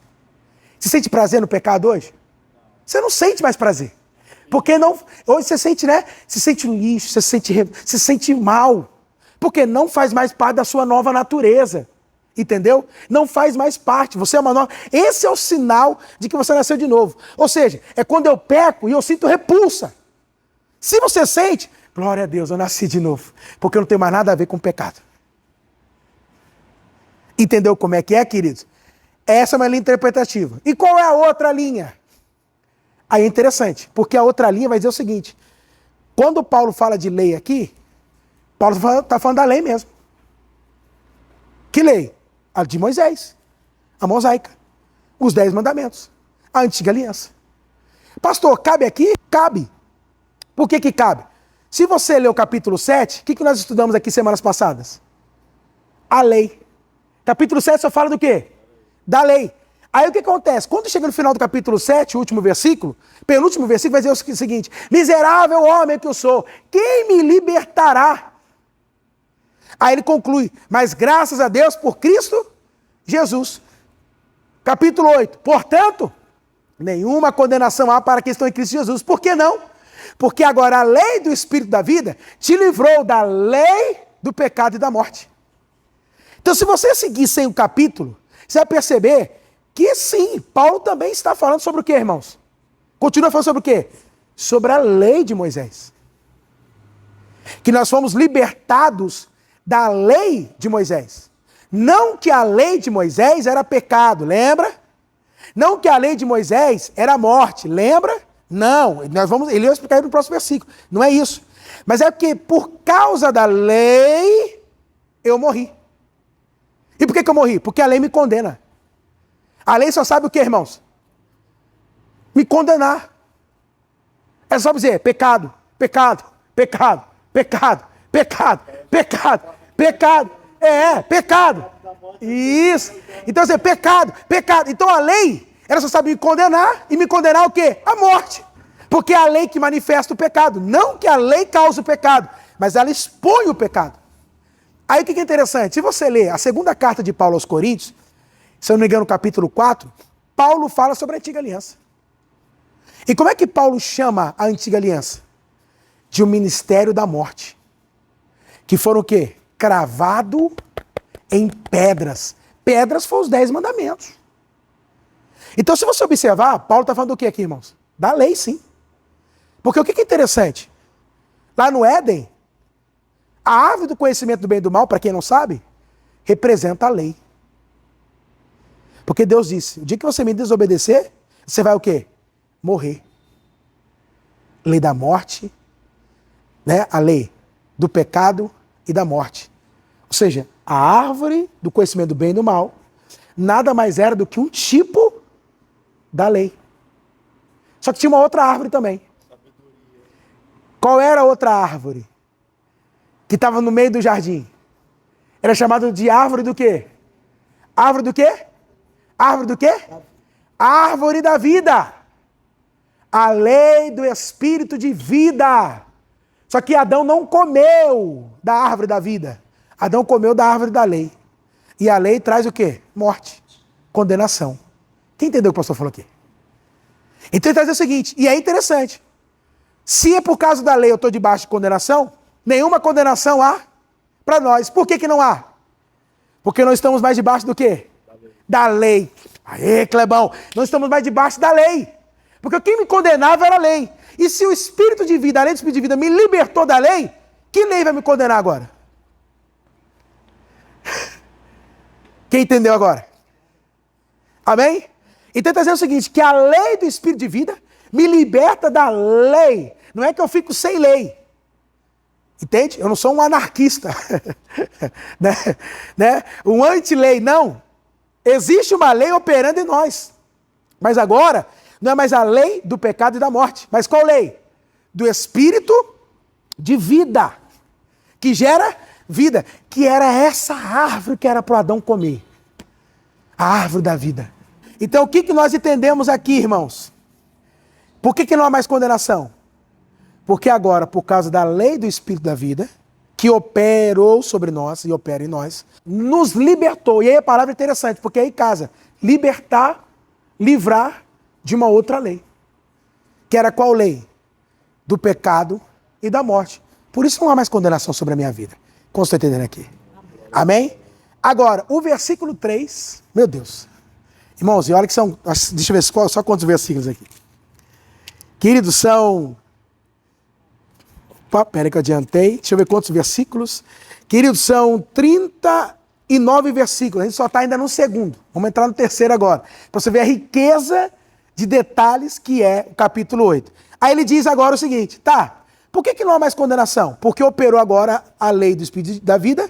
Você sente prazer no pecado hoje? Você não sente mais prazer. Porque não. Hoje você sente, né? Você sente um lixo, você sente mal. Porque não faz mais parte da sua nova natureza. Entendeu? Não faz mais parte. Você é uma nova. Esse é o sinal de que você nasceu de novo. Ou seja, é quando eu peco e eu sinto repulsa. Se você sente, glória a Deus, eu nasci de novo. Porque eu não tenho mais nada a ver com o pecado. Entendeu como é que é, queridos? Essa é uma linha interpretativa. E qual é a outra linha? Aí é interessante, porque a outra linha vai dizer o seguinte: quando Paulo fala de lei aqui, Paulo está falando da lei mesmo. Que lei? A de Moisés, a mosaica, os 10 mandamentos, a antiga aliança. Pastor, cabe aqui? Cabe. Por que que cabe? Se você ler o capítulo 7, o que nós estudamos aqui semanas passadas? A lei. Capítulo 7 só fala do quê? Da lei. Aí o que acontece? Quando chega no final do capítulo 7, o último versículo, penúltimo versículo, vai dizer o seguinte: miserável homem que eu sou, quem me libertará? Aí ele conclui: mas graças a Deus por Cristo Jesus. Capítulo 8, portanto, nenhuma condenação há para quem estão em Cristo Jesus. Por que não? Porque agora a lei do Espírito da vida te livrou da lei do pecado e da morte. Então se você seguir sem o capítulo, você vai perceber que sim, Paulo também está falando sobre o que, irmãos? Continua falando sobre o quê? Sobre a lei de Moisés. Que nós fomos libertados da lei de Moisés. Não que a lei de Moisés era pecado, lembra? Não que a lei de Moisés era morte, lembra? Não, ele vai explicar aí no próximo versículo. Não é isso. Mas é porque por causa da lei, eu morri. E por que eu morri? Porque a lei me condena. A lei só sabe o que, irmãos? Me condenar. É só dizer pecado, pecado, pecado, pecado, pecado, pecado, pecado. Pecado. Isso. Então, assim, pecado, pecado. Então a lei, ela só sabe me condenar, e me condenar o quê? A morte. Porque é a lei que manifesta o pecado. Não que a lei cause o pecado, mas ela expõe o pecado. Aí o que é interessante? Se você ler a segunda carta de Paulo aos Coríntios, se eu não me engano, no capítulo 4, Paulo fala sobre a antiga aliança. E como é que Paulo chama a antiga aliança? De um ministério da morte. Que foram o quê? Cravado em pedras. Pedras foram os 10 mandamentos. Então, se você observar, Paulo está falando do que aqui, irmãos? Da lei, sim. Porque o que é interessante? Lá no Éden, a árvore do conhecimento do bem e do mal, para quem não sabe, representa a lei. Porque Deus disse: o dia que você me desobedecer, você vai o quê? Morrer. Lei da morte, né? A lei do pecado e da morte. Ou seja, a árvore do conhecimento do bem e do mal nada mais era do que um tipo da lei. Só que tinha uma outra árvore também. Qual era a outra árvore? Que estava no meio do jardim. Era chamada de árvore do quê? Árvore do quê? Árvore do quê? Árvore da vida. A lei do Espírito de vida. Só que Adão não comeu da árvore da vida. Adão comeu da árvore da lei. E a lei traz o quê? Morte. Condenação. Quem entendeu o que o pastor falou aqui? Então ele traz o seguinte, e é interessante. Se é por causa da lei eu estou debaixo de condenação, nenhuma condenação há para nós. Por que que não há? Porque não estamos mais debaixo do quê? Da lei. Aê, Clebão, não estamos mais debaixo da lei. Porque quem me condenava era a lei. E se o Espírito de vida, a lei do Espírito de vida, me libertou da lei, que lei vai me condenar agora? Quem entendeu agora? Amém? Então está dizendo o seguinte, que a lei do Espírito de vida me liberta da lei. Não é que eu fico sem lei. Entende? Eu não sou um anarquista. né? Um anti-lei, não. Existe uma lei operando em nós. Mas agora, não é mais a lei do pecado e da morte. Mas qual lei? Do Espírito de vida. Que gera vida. Que era essa árvore que era para o Adão comer. A árvore da vida. Então o que nós entendemos aqui, irmãos? Por que não há mais condenação? Porque agora, por causa da lei do Espírito da vida, que operou sobre nós e opera em nós, nos libertou. E aí a palavra é interessante, porque aí casa, libertar, livrar de uma outra lei. Que era qual lei? Do pecado e da morte. Por isso não há mais condenação sobre a minha vida. Como você está entendendo aqui? Amém? Agora, o versículo 3, meu Deus. Irmãos, e olha que são, deixa eu ver só quantos versículos aqui. Queridos, são... Opa, peraí que eu adiantei. Deixa eu ver quantos versículos. Queridos, são 39 versículos. A gente só está ainda no segundo. Vamos entrar no terceiro agora. Para você ver a riqueza de detalhes que é o capítulo 8. Aí ele diz agora o seguinte, tá, por que não há mais condenação? Porque operou agora a lei do Espírito da vida,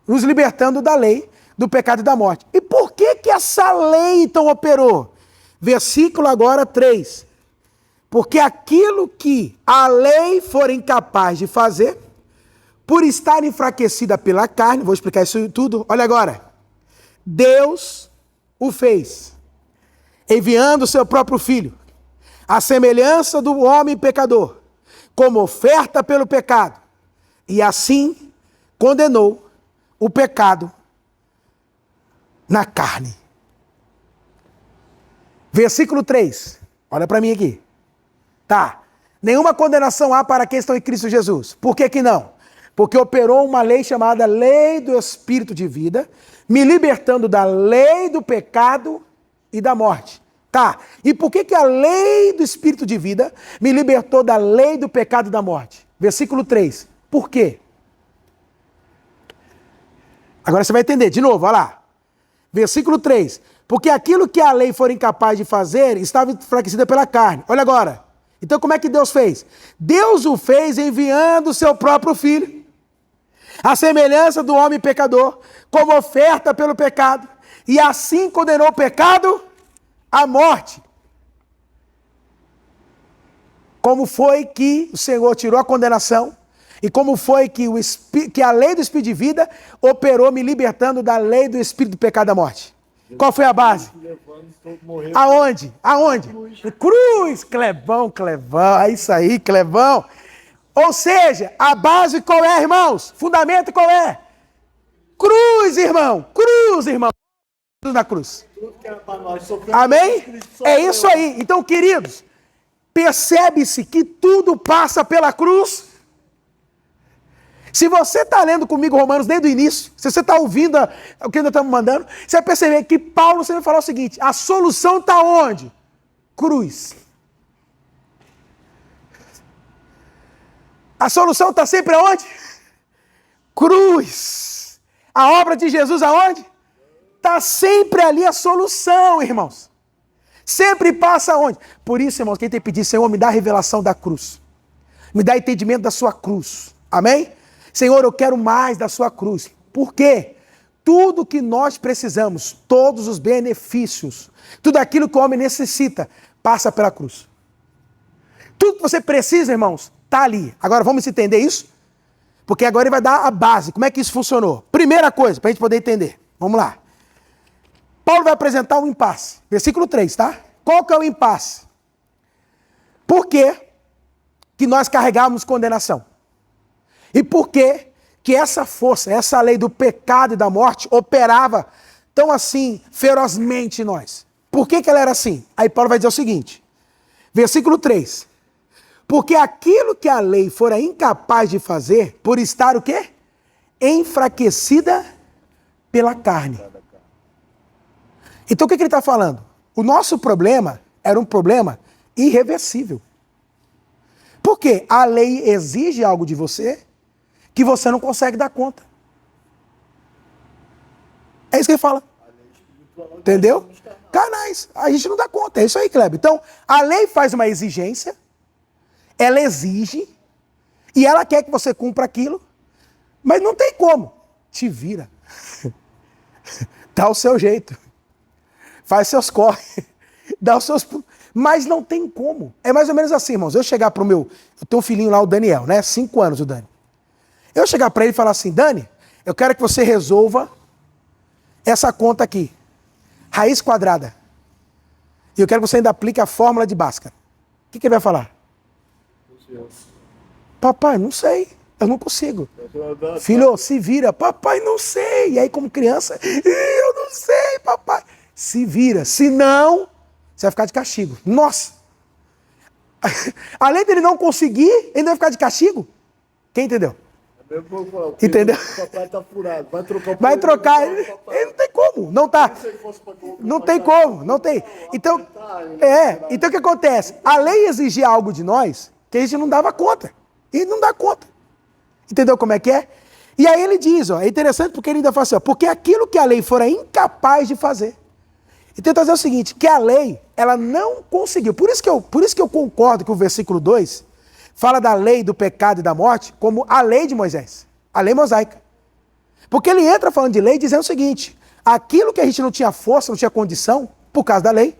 nos libertando da lei do pecado e da morte. E por que essa lei então operou? Versículo agora 3. Porque aquilo que a lei for incapaz de fazer, por estar enfraquecida pela carne, vou explicar isso tudo, olha agora. Deus o fez, enviando o seu próprio Filho, à semelhança do homem pecador, como oferta pelo pecado, e assim condenou o pecado na carne. Versículo 3, olha para mim aqui. Tá, nenhuma condenação há para quem estão em Cristo Jesus. Por que não? Porque operou uma lei chamada lei do Espírito de vida, me libertando da lei do pecado e da morte. Tá, e por que a lei do Espírito de vida me libertou da lei do pecado e da morte? Versículo 3, por quê? Agora você vai entender, de novo, olha lá. Versículo 3, porque aquilo que a lei for incapaz de fazer, estava enfraquecida pela carne. Olha agora. Então como é que Deus fez? Deus o fez enviando o seu próprio Filho, à semelhança do homem pecador, como oferta pelo pecado, e assim condenou o pecado à morte. Como foi que o Senhor tirou a condenação, e como foi que a lei do Espírito de vida operou me libertando da lei do Espírito do pecado e da morte? Qual foi a base? Aonde? Aonde? Cruz, Clebão, é isso aí, Clebão. Ou seja, a base qual é, irmãos? Fundamento qual é? Cruz, irmão, na cruz. Amém? É isso aí. Então, queridos, percebe-se que tudo passa pela cruz. Se você está lendo comigo Romanos desde o início, se você está ouvindo o que nós estamos mandando, você vai perceber que Paulo sempre falou o seguinte, a solução está onde? Cruz. A solução está sempre aonde? Cruz. A obra de Jesus aonde? Está sempre ali a solução, irmãos. Sempre passa aonde? Por isso, irmãos, quem tem que pedir, Senhor, me dá a revelação da cruz. Me dá entendimento da sua cruz. Amém? Senhor, eu quero mais da sua cruz. Por quê? Tudo que nós precisamos, todos os benefícios, tudo aquilo que o homem necessita, passa pela cruz. Tudo que você precisa, irmãos, está ali. Agora vamos entender isso? Porque agora ele vai dar a base. Como é que isso funcionou? Primeira coisa, para a gente poder entender. Vamos lá. Paulo vai apresentar um impasse. Versículo 3, tá? Qual que é o impasse? Por que nós carregávamos condenação? E por que essa força, essa lei do pecado e da morte operava tão assim, ferozmente em nós? Por que ela era assim? Aí Paulo vai dizer o seguinte, versículo 3. Porque aquilo que a lei fora incapaz de fazer, por estar o quê? enfraquecida pela carne. Então o que ele está falando? O nosso problema era um problema irreversível. Por quê? A lei exige algo de você que você não consegue dar conta. É isso que ele fala. Entendeu? Carnais, a gente não dá conta. É isso aí, Kleber. Então, a lei faz uma exigência, ela exige, e ela quer que você cumpra aquilo, mas não tem como. Te vira. Dá o seu jeito. Faz seus corre. Dá os seus... Mas não tem como. É mais ou menos assim, irmãos. Eu chegar pro meu... Eu tenho um filhinho lá, o Daniel, né? 5 anos o Dani. Eu chegar para ele e falar assim, Dani, eu quero que você resolva essa conta aqui. Raiz quadrada. E eu quero que você ainda aplique a fórmula de Bhaskara. O que ele vai falar? Papai, não sei. Eu não consigo. Filho, se vira. Papai, não sei. E aí, como criança, eu não sei, papai. Se vira. Se não, você vai ficar de castigo. Nossa! Além dele não conseguir, ele vai ficar de castigo? Quem entendeu? Entendeu? O papai tá furado. Vai trocar. Ele não tem como. Não tá. Não tem como. Não tem. Então, então o que acontece? A lei exigia algo de nós que a gente não dava conta. E não dá conta. Entendeu como é que é? E aí ele diz, ó, é interessante porque ele ainda fala assim, ó, porque aquilo que a lei fora incapaz de fazer. E tenta dizer o seguinte, que a lei, ela não conseguiu. Por isso que eu concordo que o versículo 2 fala da lei do pecado e da morte como a lei de Moisés, a lei mosaica. Porque ele entra falando de lei dizendo o seguinte, aquilo que a gente não tinha força, não tinha condição, por causa da lei,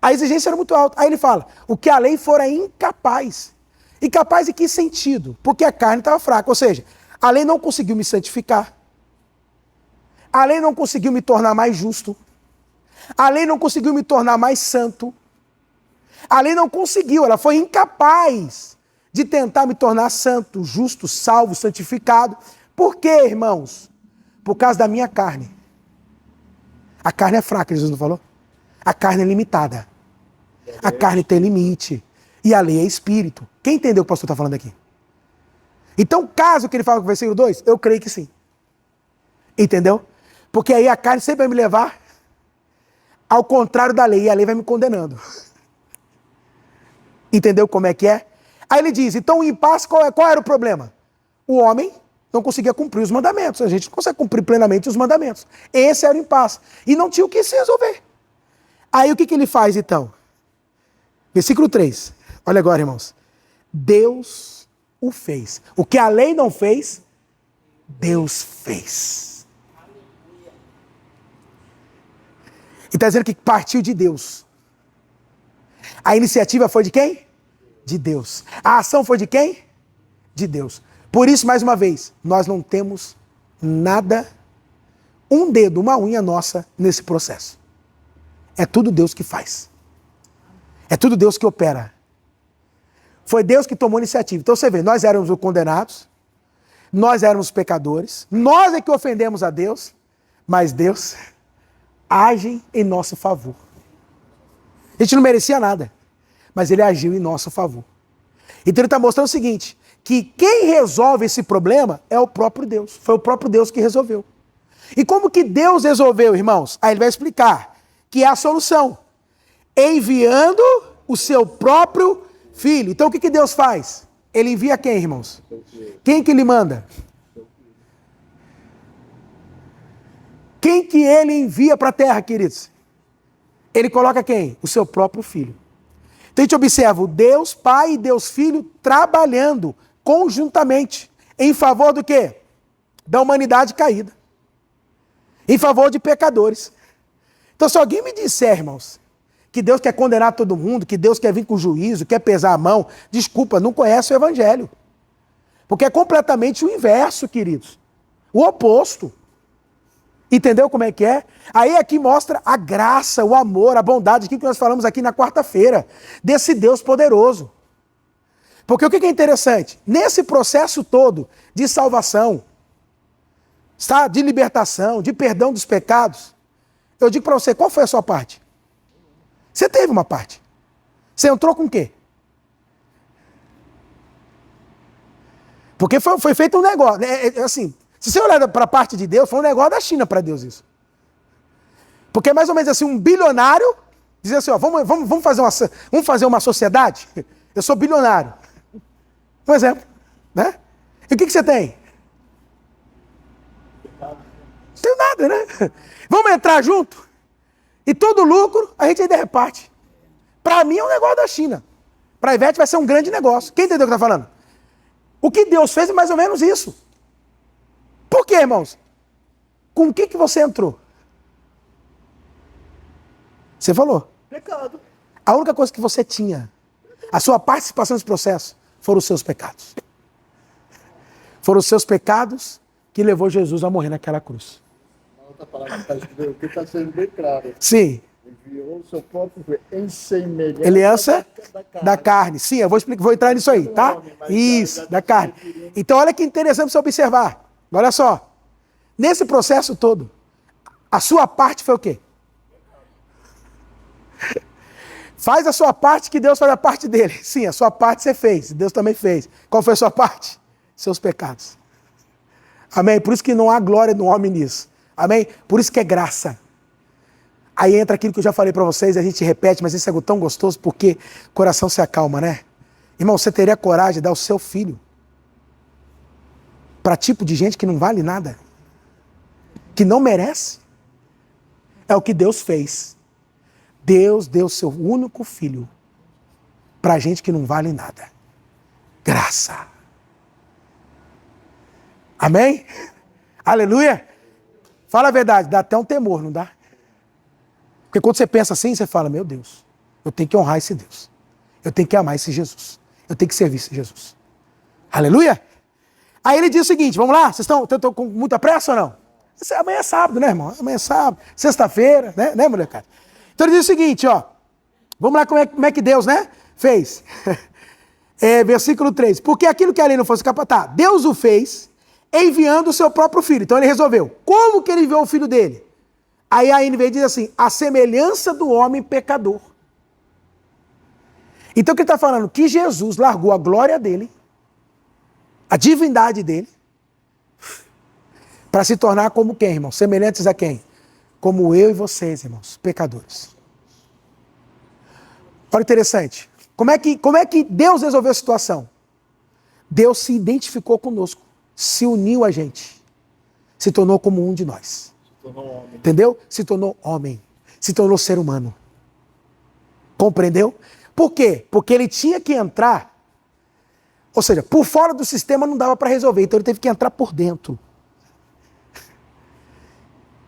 a exigência era muito alta. Aí ele fala, o que a lei fora incapaz. Incapaz em que sentido? Porque a carne estava fraca, ou seja, a lei não conseguiu me santificar, a lei não conseguiu me tornar mais justo, a lei não conseguiu me tornar mais santo, a lei não conseguiu, ela foi incapaz de tentar me tornar santo, justo, salvo, santificado. Por quê, irmãos? Por causa da minha carne. A carne é fraca, Jesus não falou? A carne é limitada. A carne tem limite. E a lei é espírito. Quem entendeu o que o pastor está falando aqui? Então, caso que ele fala com o versículo 2, eu creio que sim. Entendeu? Porque aí a carne sempre vai me levar ao contrário da lei, e a lei vai me condenando. Entendeu como é que é? Aí ele diz, então o impasse, qual era o problema? O homem não conseguia cumprir os mandamentos. A gente não consegue cumprir plenamente os mandamentos. Esse era o impasse. E não tinha o que se resolver. Aí o que ele faz então? Versículo 3. Olha agora, irmãos. Deus o fez. O que a lei não fez, Deus fez. E está dizendo que partiu de Deus. A iniciativa foi de quem? De Deus. A ação foi de quem? De Deus. Por isso, mais uma vez, nós não temos nada, um dedo, uma unha nossa nesse processo. É tudo Deus que faz. É tudo Deus que opera. Foi Deus que tomou a iniciativa. Então você vê, nós éramos os condenados, nós éramos os pecadores, nós é que ofendemos a Deus, mas Deus age em nosso favor. A gente não merecia nada, mas ele agiu em nosso favor. Então ele está mostrando o seguinte, que quem resolve esse problema é o próprio Deus. Foi o próprio Deus que resolveu. E como que Deus resolveu, irmãos? Aí ele vai explicar que é a solução. Enviando o seu próprio filho. Então o que Deus faz? Ele envia quem, irmãos? Quem que ele manda? Quem que ele envia para a terra, queridos? Ele coloca quem? O seu próprio filho. Então a gente observa o Deus Pai e Deus Filho trabalhando conjuntamente em favor do quê? Da humanidade caída. Em favor de pecadores. Então se alguém me disser, irmãos, que Deus quer condenar todo mundo, que Deus quer vir com juízo, quer pesar a mão, desculpa, não conhece o Evangelho. Porque é completamente o inverso, queridos. O oposto. Entendeu como é que é? Aí aqui mostra a graça, o amor, a bondade, aquilo que nós falamos aqui na quarta-feira, desse Deus poderoso. Porque o que é interessante? Nesse processo todo de salvação, de libertação, de perdão dos pecados, eu digo para você, qual foi a sua parte? Você teve uma parte. Você entrou com o quê? Porque foi feito um negócio, assim, Se você olhar para a parte de Deus, foi um negócio da China para Deus isso. Porque é mais ou menos assim, um bilionário dizer assim, ó, vamos fazer uma sociedade? Eu sou bilionário. Um exemplo, né? E o que você tem? Não tenho nada, né? Vamos entrar junto? E todo lucro a gente ainda reparte. Para mim é um negócio da China. Para a Ivete vai ser um grande negócio. Quem entendeu o que eu estou falando? O que Deus fez é mais ou menos isso. Por quê, irmãos? Com o que você entrou? Você falou. Pecado. A única coisa que você tinha, a sua participação nesse processo, foram os seus pecados. Foram os seus pecados que levou Jesus a morrer naquela cruz. Na outra palavra que está sendo bem claro. Sim. Enviou o seu próprio filho em semelhança Aliança da carne. Sim, eu vou entrar nisso aí, tá? Isso, da carne. Então olha que interessante você observar. Olha só. Nesse processo todo, a sua parte foi o quê? Faz a sua parte que Deus faz a parte dele. Sim, a sua parte você fez, Deus também fez. Qual foi a sua parte? Seus pecados. Amém? Por isso que não há glória no homem nisso. Amém? Por isso que é graça. Aí entra aquilo que eu já falei para vocês, a gente repete, mas isso é tão gostoso porque o coração se acalma, né? Irmão, você teria coragem de dar o seu filho para tipo de gente que não vale nada? Que não merece? É o que Deus fez. Deus deu seu único filho para gente que não vale nada. Graça. Amém? Aleluia? Fala a verdade, dá até um temor, não dá? Porque quando você pensa assim, você fala, meu Deus, eu tenho que honrar esse Deus. Eu tenho que amar esse Jesus. Eu tenho que servir esse Jesus. Aleluia? Aí ele diz o seguinte, vamos lá? Vocês estão com muita pressa ou não? Amanhã é sábado, né, irmão? Amanhã é sábado, sexta-feira, né, molecada? Então ele diz o seguinte, ó. Vamos lá como é que Deus, né, fez. Versículo 3. Porque aquilo que a lei não fosse capaz, tá, Deus o fez enviando o seu próprio filho. Então ele resolveu. Como que ele enviou o filho dele? Aí a NVI diz assim, a semelhança do homem pecador. Então o que ele está falando? Que Jesus largou a glória dele, a divindade dele, para se tornar como quem, irmão? Semelhantes a quem? Como eu e vocês, irmãos, pecadores. Olha interessante. Como é que Deus resolveu a situação? Deus se identificou conosco, se uniu a gente, se tornou como um de nós. Se tornou homem. Entendeu? Se tornou homem, se tornou ser humano. Compreendeu? Por quê? Porque ele tinha que entrar, ou seja, por fora do sistema não dava para resolver, então ele teve que entrar por dentro.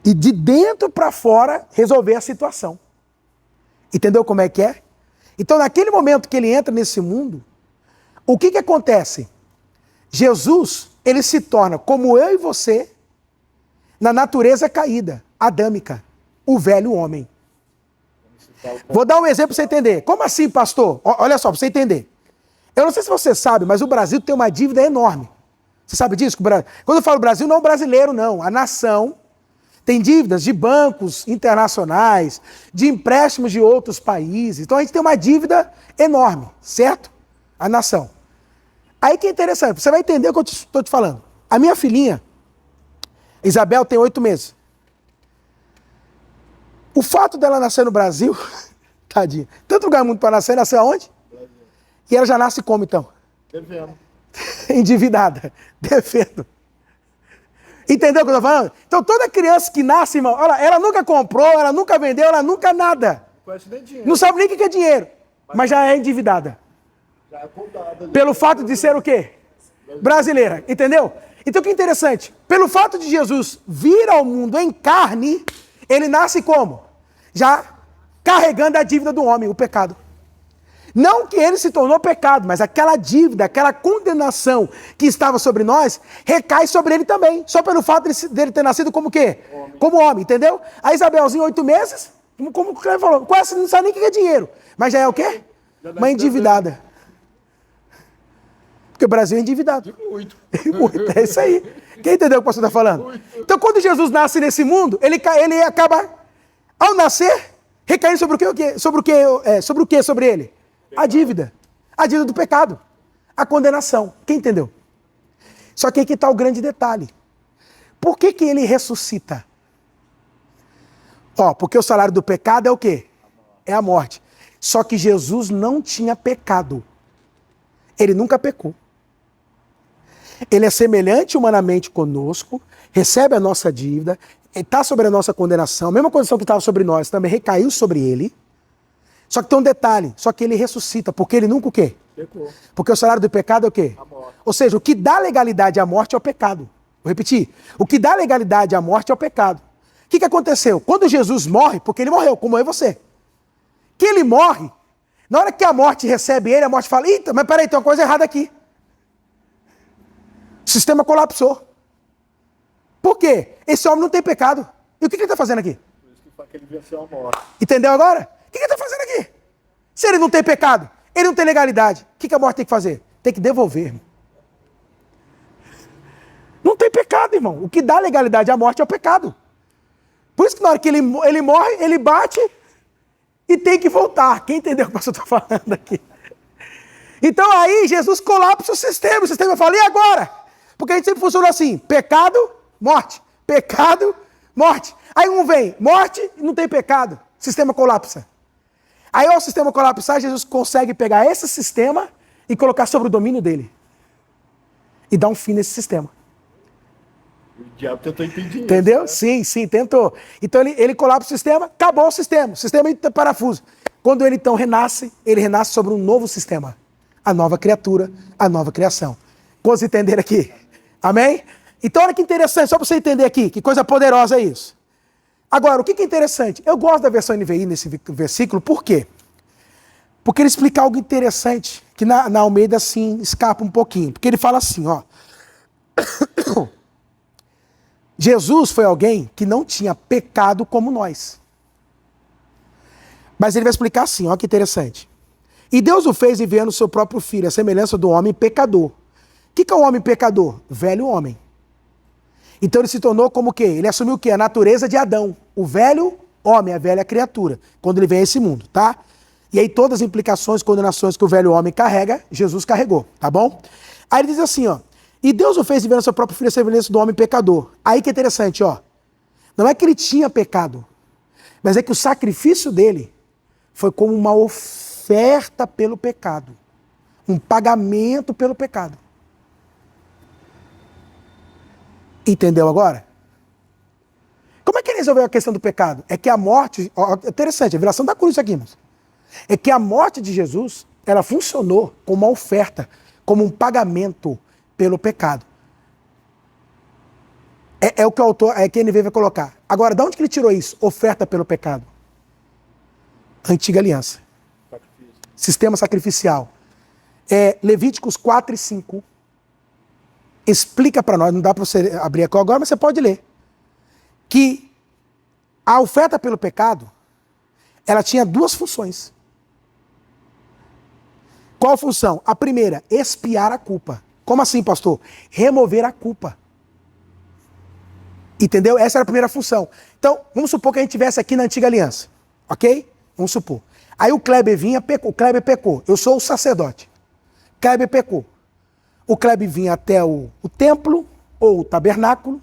E de dentro para fora resolver a situação. Entendeu como é que é? Então naquele momento que ele entra nesse mundo, o que acontece? Jesus, ele se torna como eu e você, na natureza caída, adâmica, o velho homem. Vou dar um exemplo para você entender. Como assim, pastor? Olha só, para você entender. Eu não sei se você sabe, mas o Brasil tem uma dívida enorme. Você sabe disso? Quando eu falo Brasil, não é o brasileiro, não. A nação tem dívidas de bancos internacionais, de empréstimos de outros países. Então a gente tem uma dívida enorme, certo? A nação. Aí que é interessante, você vai entender o que eu estou te falando. A minha filhinha, Isabel, tem 8 meses. O fato dela nascer no Brasil, tadinha, tanto lugar muito para nascer, nasceu aonde? Brasil. E ela já nasce como então? Devendo. Endividada, devendo. Entendeu o que eu estou falando? Então toda criança que nasce, irmão, olha, ela nunca comprou, ela nunca vendeu, ela nunca nada. Não conhece nem dinheiro. Não sabe nem o que é dinheiro, mas já é endividada. Já é contado. Pelo fato de ser o quê? Brasileira, entendeu? Então o que é interessante, pelo fato de Jesus vir ao mundo em carne, ele nasce como? Já carregando a dívida do homem, o pecado. Não que ele se tornou pecado, mas aquela dívida, aquela condenação que estava sobre nós, recai sobre ele também. Só pelo fato dele ter nascido como o quê? Homem. Como homem, entendeu? A Isabelzinha, 8 meses, como o Cleber falou, quase não sabe nem o que é dinheiro. Mas já é o quê? Uma endividada. Porque o Brasil é endividado. Muito. É isso aí. Quem entendeu o que o pastor está falando? Então, quando Jesus nasce nesse mundo, ele acaba, ao nascer, recaindo sobre o quê? Sobre ele? A dívida do pecado, a condenação. Quem entendeu? Só que aí que está o grande detalhe. por que que ele ressuscita? Ó, porque o salário do pecado é o quê? É a morte. Só que Jesus não tinha pecado. Ele nunca pecou. Ele é semelhante humanamente conosco, recebe a nossa dívida, está sobre a nossa condenação, a mesma condição que estava sobre nós também recaiu sobre ele. Só que tem um detalhe, só que ele ressuscita, porque ele nunca o quê? Pecou. Porque o salário do pecado é o quê? A morte. Ou seja, o que dá legalidade à morte é o pecado. Vou repetir. O que dá legalidade à morte é o pecado. O que aconteceu? Quando Jesus morre, porque ele morreu, como eu e você. Que ele morre, na hora que a morte recebe ele, a morte fala, eita, mas peraí, tem uma coisa errada aqui. O sistema colapsou. Por quê? Esse homem não tem pecado. E o que ele está fazendo aqui? Por isso que foi que ele venceu a morte. Entendeu agora? O que ele está fazendo aqui? Se ele não tem pecado, ele não tem legalidade, o que a morte tem que fazer? Tem que devolver, irmão. Não tem pecado, irmão. O que dá legalidade à morte é o pecado. Por isso que na hora que ele morre, ele bate e tem que voltar. Quem entendeu o que o pastor está falando aqui? Então aí Jesus colapsa o sistema fala, e agora? Porque a gente sempre funciona assim, pecado, morte, pecado, morte. Aí um vem, morte e não tem pecado, o sistema colapsa. Aí ao sistema colapsar, Jesus consegue pegar esse sistema e colocar sobre o domínio dele. E dar um fim nesse sistema. O diabo tentou impedir Entendeu? isso, né? Sim, tentou. Então ele colapsa o sistema, acabou o sistema entra em parafuso. Quando ele então renasce, ele renasce sobre um novo sistema. A nova criatura, a nova criação. Quantos entenderam aqui? Amém? Então olha que interessante, só para você entender aqui, que coisa poderosa é isso. Agora, o que é interessante? Eu gosto da versão NVI nesse versículo, por quê? Porque ele explica algo interessante, que na Almeida, assim, escapa um pouquinho. Porque ele fala assim, ó. Jesus foi alguém que não tinha pecado como nós. Mas ele vai explicar assim, ó que interessante. E Deus o fez enviando o seu próprio filho, a semelhança do homem pecador. O que é o homem pecador? Velho homem. Então ele se tornou como o quê? Ele assumiu o quê? A natureza de Adão. O velho homem, a velha criatura, quando ele vem a esse mundo, tá? E aí todas as implicações, condenações que o velho homem carrega, Jesus carregou, tá bom? Aí ele diz assim, ó. E Deus o fez enviando o seu próprio filho, a semelhança do homem pecador. Aí que é interessante, ó. Não é que ele tinha pecado, mas é que o sacrifício dele foi como uma oferta pelo pecado. Um pagamento pelo pecado. Entendeu agora? Como é que ele resolveu a questão do pecado? É que a morte... Ó, interessante, a viração da cruz aqui, irmãos. É que a morte de Jesus, ela funcionou como uma oferta, como um pagamento pelo pecado. É o que o autor, é que a NVI vai colocar. Agora, de onde que ele tirou isso? Oferta pelo pecado. Antiga aliança. Sacrifício. Sistema sacrificial. Levíticos 4 e 5 explica para nós, não dá para você abrir aqui agora, mas você pode ler, que a oferta pelo pecado, ela tinha duas funções. Qual a função? A primeira, expiar a culpa. Como assim, pastor? Remover a culpa. Entendeu? Essa era a primeira função. Então, vamos supor que a gente estivesse aqui na antiga aliança. Ok? Vamos supor. Aí o Kleber vinha, pecou. O Kleber pecou. Eu sou o sacerdote. Kleber pecou. O Kleber vinha até o templo ou o tabernáculo,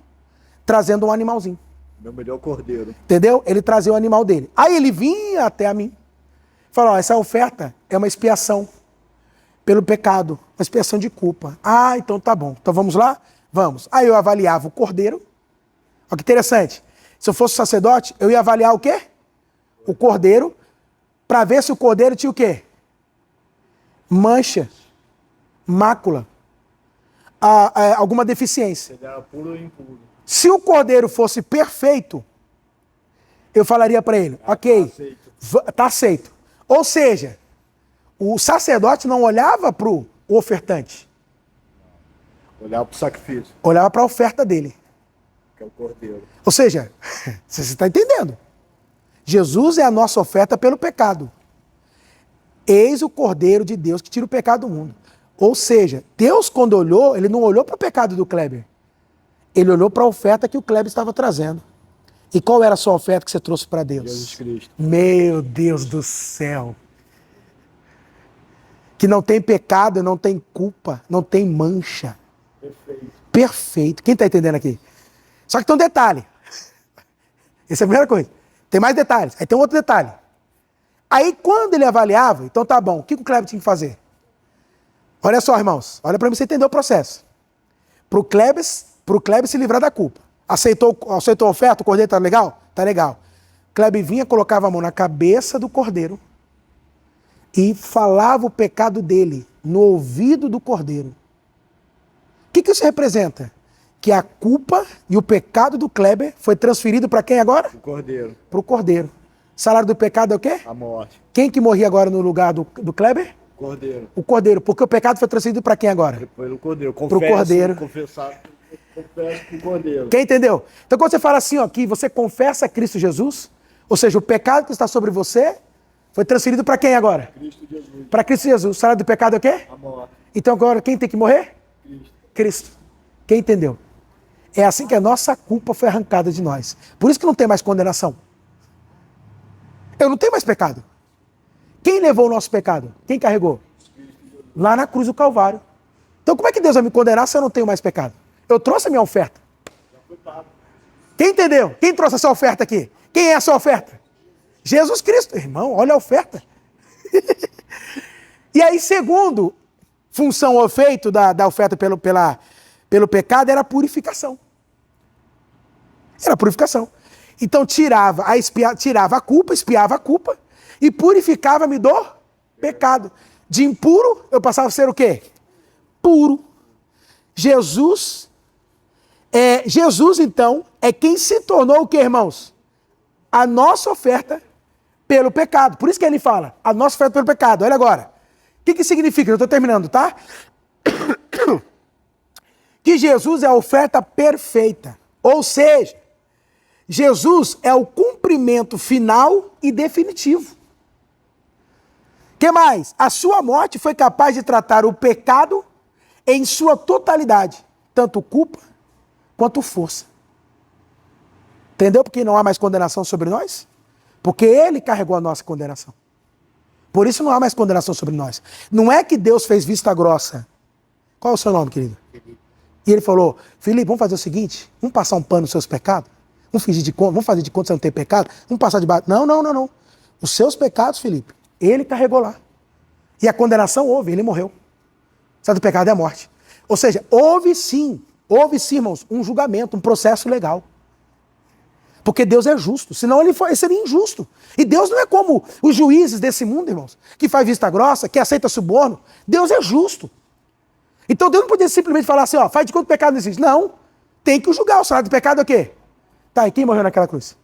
trazendo um animalzinho. Meu melhor cordeiro. Entendeu? Ele trazia o animal dele. Aí ele vinha até a mim. Falou, essa oferta é uma expiação pelo pecado, uma expiação de culpa. Ah, então tá bom. Então vamos lá? Vamos. Aí eu avaliava o cordeiro. Olha que interessante. Se eu fosse sacerdote, eu ia avaliar o quê? O cordeiro, para ver se o cordeiro tinha o quê? Mancha, mácula, alguma deficiência. Ele era puro ou impuro. Se o cordeiro fosse perfeito, eu falaria para ele, ok, tá aceito. Ou seja, o sacerdote não olhava para o ofertante. Olhar para o sacrifício, Olhava para a oferta dele. que é o cordeiro. Ou seja, você está entendendo. Jesus é a nossa oferta pelo pecado. Eis o Cordeiro de Deus que tira o pecado do mundo. Ou seja, Deus quando olhou, ele não olhou para o pecado do Kleber. Ele olhou para a oferta que o Kleber estava trazendo. E qual era a sua oferta que você trouxe para Deus? Jesus Cristo. Meu Deus do céu. Que não tem pecado, não tem culpa, não tem mancha. Perfeito. Perfeito. Quem está entendendo aqui? Só que tem um detalhe. Essa é a primeira coisa. Tem mais detalhes. Aí tem um outro detalhe. Aí quando ele avaliava, então tá bom, o que o Kleber tinha que fazer? Olha só, irmãos. Olha para mim você entender o processo. Para o Kleber se livrar da culpa. Aceitou a oferta? O cordeiro tá legal? Tá legal. Kleber vinha, colocava a mão na cabeça do cordeiro e falava o pecado dele no ouvido do cordeiro. O que isso representa? Que a culpa e o pecado do Kleber foi transferido para quem agora? O cordeiro. Para o cordeiro. O salário do pecado é o quê? A morte. Quem que morria agora no lugar do Kleber? Cordeiro. O cordeiro. Porque o pecado foi transferido para quem agora? Pelo cordeiro. Pro cordeiro. Confesso pro cordeiro. Quem entendeu? Então quando você fala assim, ó, que você confessa Cristo Jesus, ou seja, o pecado que está sobre você foi transferido para quem agora? Cristo Jesus. Para Cristo Jesus. O salário do pecado é o quê? A morte. Então agora quem tem que morrer? Cristo. Cristo. Quem entendeu? É assim que a nossa culpa foi arrancada de nós. Por isso que não tem mais condenação. Eu não tenho mais pecado. Quem levou o nosso pecado? Quem carregou? Lá na cruz do Calvário. Então como é que Deus vai me condenar se eu não tenho mais pecado? Eu trouxe a minha oferta. Quem entendeu? Quem trouxe essa oferta aqui? Quem é essa oferta? Jesus Cristo. Irmão, olha a oferta. E aí, segundo função ou efeito da oferta pelo pecado, era a purificação. Era a purificação. Então tirava a culpa, espiava a culpa e purificava-me do pecado. De impuro, eu passava a ser o quê? Puro. Jesus, então, é quem se tornou o quê, irmãos? A nossa oferta pelo pecado. Por isso que ele fala, a nossa oferta pelo pecado. Olha agora. O que significa? Eu estou terminando, tá? Que Jesus é a oferta perfeita. Ou seja, Jesus é o cumprimento final e definitivo. O que mais? A sua morte foi capaz de tratar o pecado em sua totalidade. Tanto culpa quanto força. Entendeu? Porque não há mais condenação sobre nós? Porque ele carregou a nossa condenação. Por isso não há mais condenação sobre nós. Não é que Deus fez vista grossa. Qual é o seu nome, querido? Felipe. E ele falou, Felipe, vamos fazer o seguinte, vamos passar um pano nos seus pecados? Vamos fingir de conta, vamos fazer de conta que você não tem pecado? Vamos passar de baixo. Não. Os seus pecados, Felipe, ele carregou lá. E a condenação houve, ele morreu. Sabe, o pecado é a morte. Ou seja, houve sim, irmãos, um julgamento, um processo legal. Porque Deus é justo, senão ele seria injusto. E Deus não é como os juízes desse mundo, irmãos, que faz vista grossa, que aceita suborno. Deus é justo. Então Deus não podia simplesmente falar assim, ó, faz de conta que o pecado não existe. Não, tem que julgar. O salário do pecado é o quê? Tá, e quem morreu naquela cruz?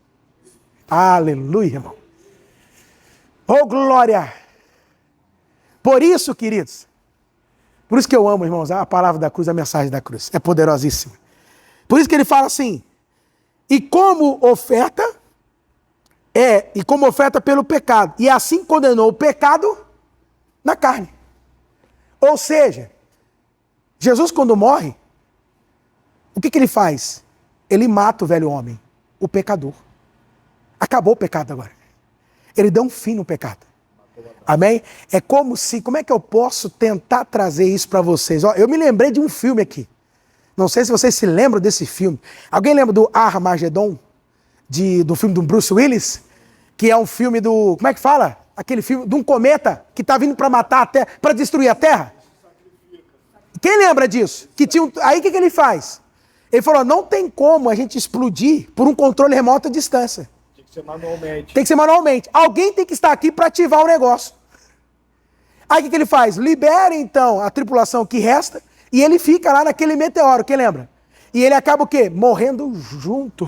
Aleluia, irmão. Oh, glória! Por isso, queridos, por isso que eu amo, irmãos, a palavra da cruz, a mensagem da cruz. É poderosíssima. Por isso que ele fala assim, e como oferta pelo pecado. E assim condenou o pecado na carne. Ou seja, Jesus quando morre, o que ele faz? Ele mata o velho homem, o pecador. Acabou o pecado agora. Ele deu um fim no pecado. Amém? É como é que eu posso tentar trazer isso para vocês? Ó, eu me lembrei de um filme aqui. Não sei se vocês se lembram desse filme. Alguém lembra do Armagedon? Do filme do Bruce Willis? Que é um filme do... Como é que fala? Aquele filme de um cometa que está vindo para matar a Terra, para destruir a Terra. Quem lembra disso? Aí o que ele faz? Ele falou, não tem como a gente explodir por um controle remoto à distância. Tem que ser manualmente. Tem que ser manualmente. Alguém tem que estar aqui para ativar o negócio. Aí o que ele faz? Libera então a tripulação que resta e ele fica lá naquele meteoro, quem lembra? E ele acaba o quê? Morrendo junto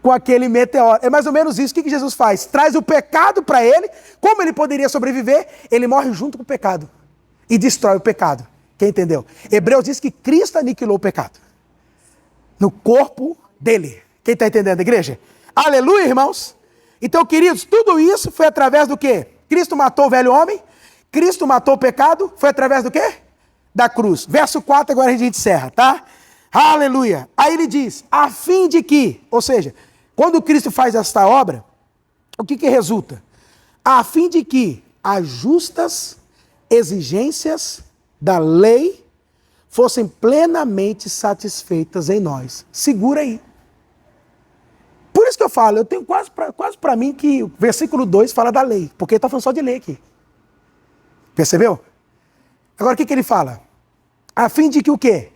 com aquele meteoro. É mais ou menos isso. O que Jesus faz? Traz o pecado para ele. Como ele poderia sobreviver? Ele morre junto com o pecado e destrói o pecado. Quem entendeu? Hebreus diz que Cristo aniquilou o pecado no corpo dele. Quem está entendendo, igreja? Aleluia, irmãos. Então, queridos, tudo isso foi através do quê? Cristo matou o velho homem. Cristo matou o pecado. Foi através do quê? Da cruz. Verso 4, agora a gente encerra, tá? Aleluia. Aí ele diz, a fim de que, ou seja, quando Cristo faz esta obra, o que resulta? A fim de que as justas exigências da lei fossem plenamente satisfeitas em nós. Segura aí. Por isso que eu falo, eu tenho quase para mim que o versículo 2 fala da lei, porque ele está falando só de lei aqui. Percebeu? Agora o que ele fala? A fim de que o quê?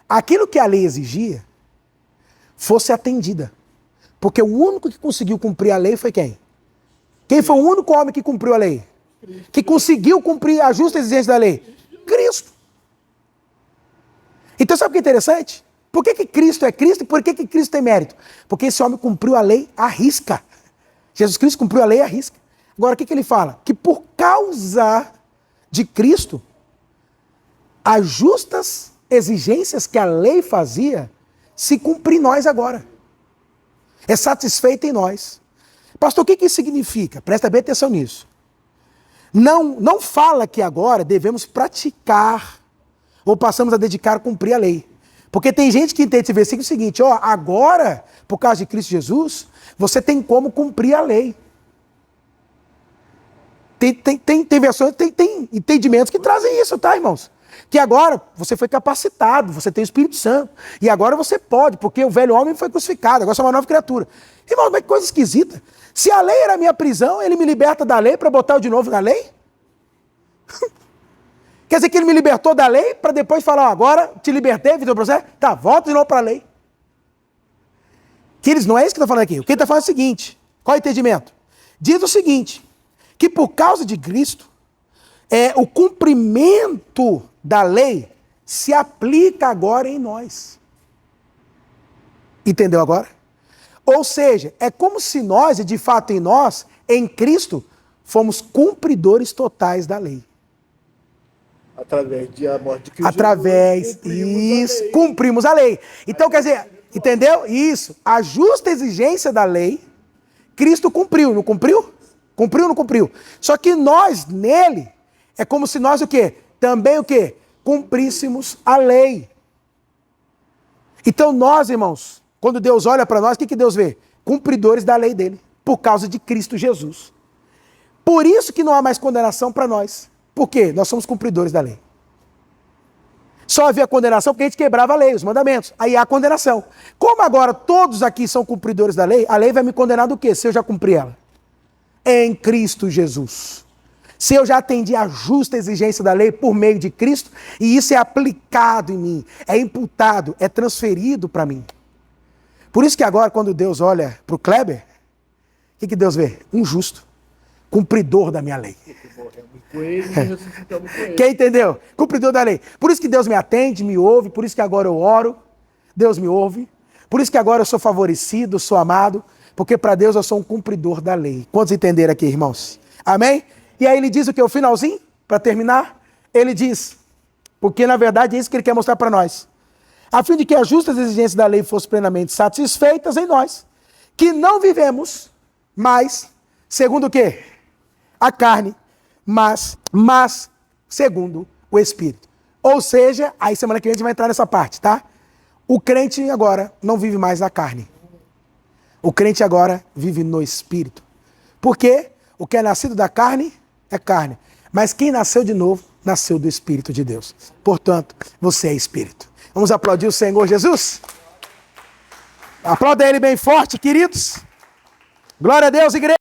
Aquilo que a lei exigia fosse atendida. Porque o único que conseguiu cumprir a lei foi quem? Quem foi o único homem que cumpriu a lei? Que conseguiu cumprir a justa exigência da lei? Cristo. Então sabe o que é interessante? Por que Cristo é Cristo e por que Cristo tem mérito? Porque esse homem cumpriu a lei à risca. Jesus Cristo cumpriu a lei à risca. Agora o que ele fala? Que por causa de Cristo, as justas exigências que a lei fazia se cumprem em nós agora. É satisfeita em nós. Pastor, o que isso significa? Presta bem atenção nisso. Não fala que agora devemos praticar ou passamos a dedicar a cumprir a lei. Porque tem gente que entende esse versículo seguinte, ó, agora, por causa de Cristo Jesus, você tem como cumprir a lei. Tem versões, tem entendimentos que trazem isso, tá, irmãos? Que agora você foi capacitado, você tem o Espírito Santo, e agora você pode, porque o velho homem foi crucificado, agora você é uma nova criatura. Irmão, mas que coisa esquisita. Se a lei era a minha prisão, ele me liberta da lei para botar eu de novo na lei? Quer dizer que ele me libertou da lei para depois falar, ó, agora te libertei, fiz o processo, tá, volta de novo para a lei. Queridos, não é isso que está falando aqui. O que ele está falando é o seguinte, qual é o entendimento? Diz o seguinte, que por causa de Cristo, o cumprimento da lei se aplica agora em nós. Entendeu agora? Ou seja, é como se nós, e de fato em nós, em Cristo, fomos cumpridores totais da lei. Através da morte de Cristo. Através, isso, cumprimos a lei. Então, quer dizer, entendeu? Isso, a justa exigência da lei, Cristo cumpriu, não cumpriu? Cumpriu ou não cumpriu? Só que nós, nele, é como se nós o quê? Também o quê? Cumpríssemos a lei. Então nós, irmãos, quando Deus olha para nós, o que Deus vê? Cumpridores da lei dele, por causa de Cristo Jesus. Por isso que não há mais condenação para nós. Por quê? Nós somos cumpridores da lei. Só havia condenação porque a gente quebrava a lei, os mandamentos. Aí há condenação. Como agora todos aqui são cumpridores da lei, a lei vai me condenar do quê? Se eu já cumpri ela. Em Cristo Jesus. Se eu já atendi a justa exigência da lei por meio de Cristo, e isso é aplicado em mim, é imputado, é transferido para mim. Por isso que agora, quando Deus olha para o Kleber, o que Deus vê? Um justo, cumpridor da minha lei. Quem entendeu? Cumpridor da lei. Por isso que Deus me atende, me ouve, por isso que agora eu oro, Deus me ouve. Por isso que agora eu sou favorecido, sou amado, porque para Deus eu sou um cumpridor da lei. Quantos entenderam aqui, irmãos? Amém? E aí ele diz o que? O finalzinho, para terminar, ele diz, porque na verdade é isso que ele quer mostrar para nós. A fim de que as justas exigências da lei fossem plenamente satisfeitas em nós, que não vivemos mais, segundo o quê? A carne, mas segundo o Espírito. Ou seja, aí semana que vem a gente vai entrar nessa parte, tá? O crente agora não vive mais na carne. O crente agora vive no Espírito. Por quê? O que é nascido da carne é carne. Mas quem nasceu de novo, nasceu do Espírito de Deus. Portanto, você é Espírito. Vamos aplaudir o Senhor Jesus? Aplauda ele bem forte, queridos. Glória a Deus, igreja.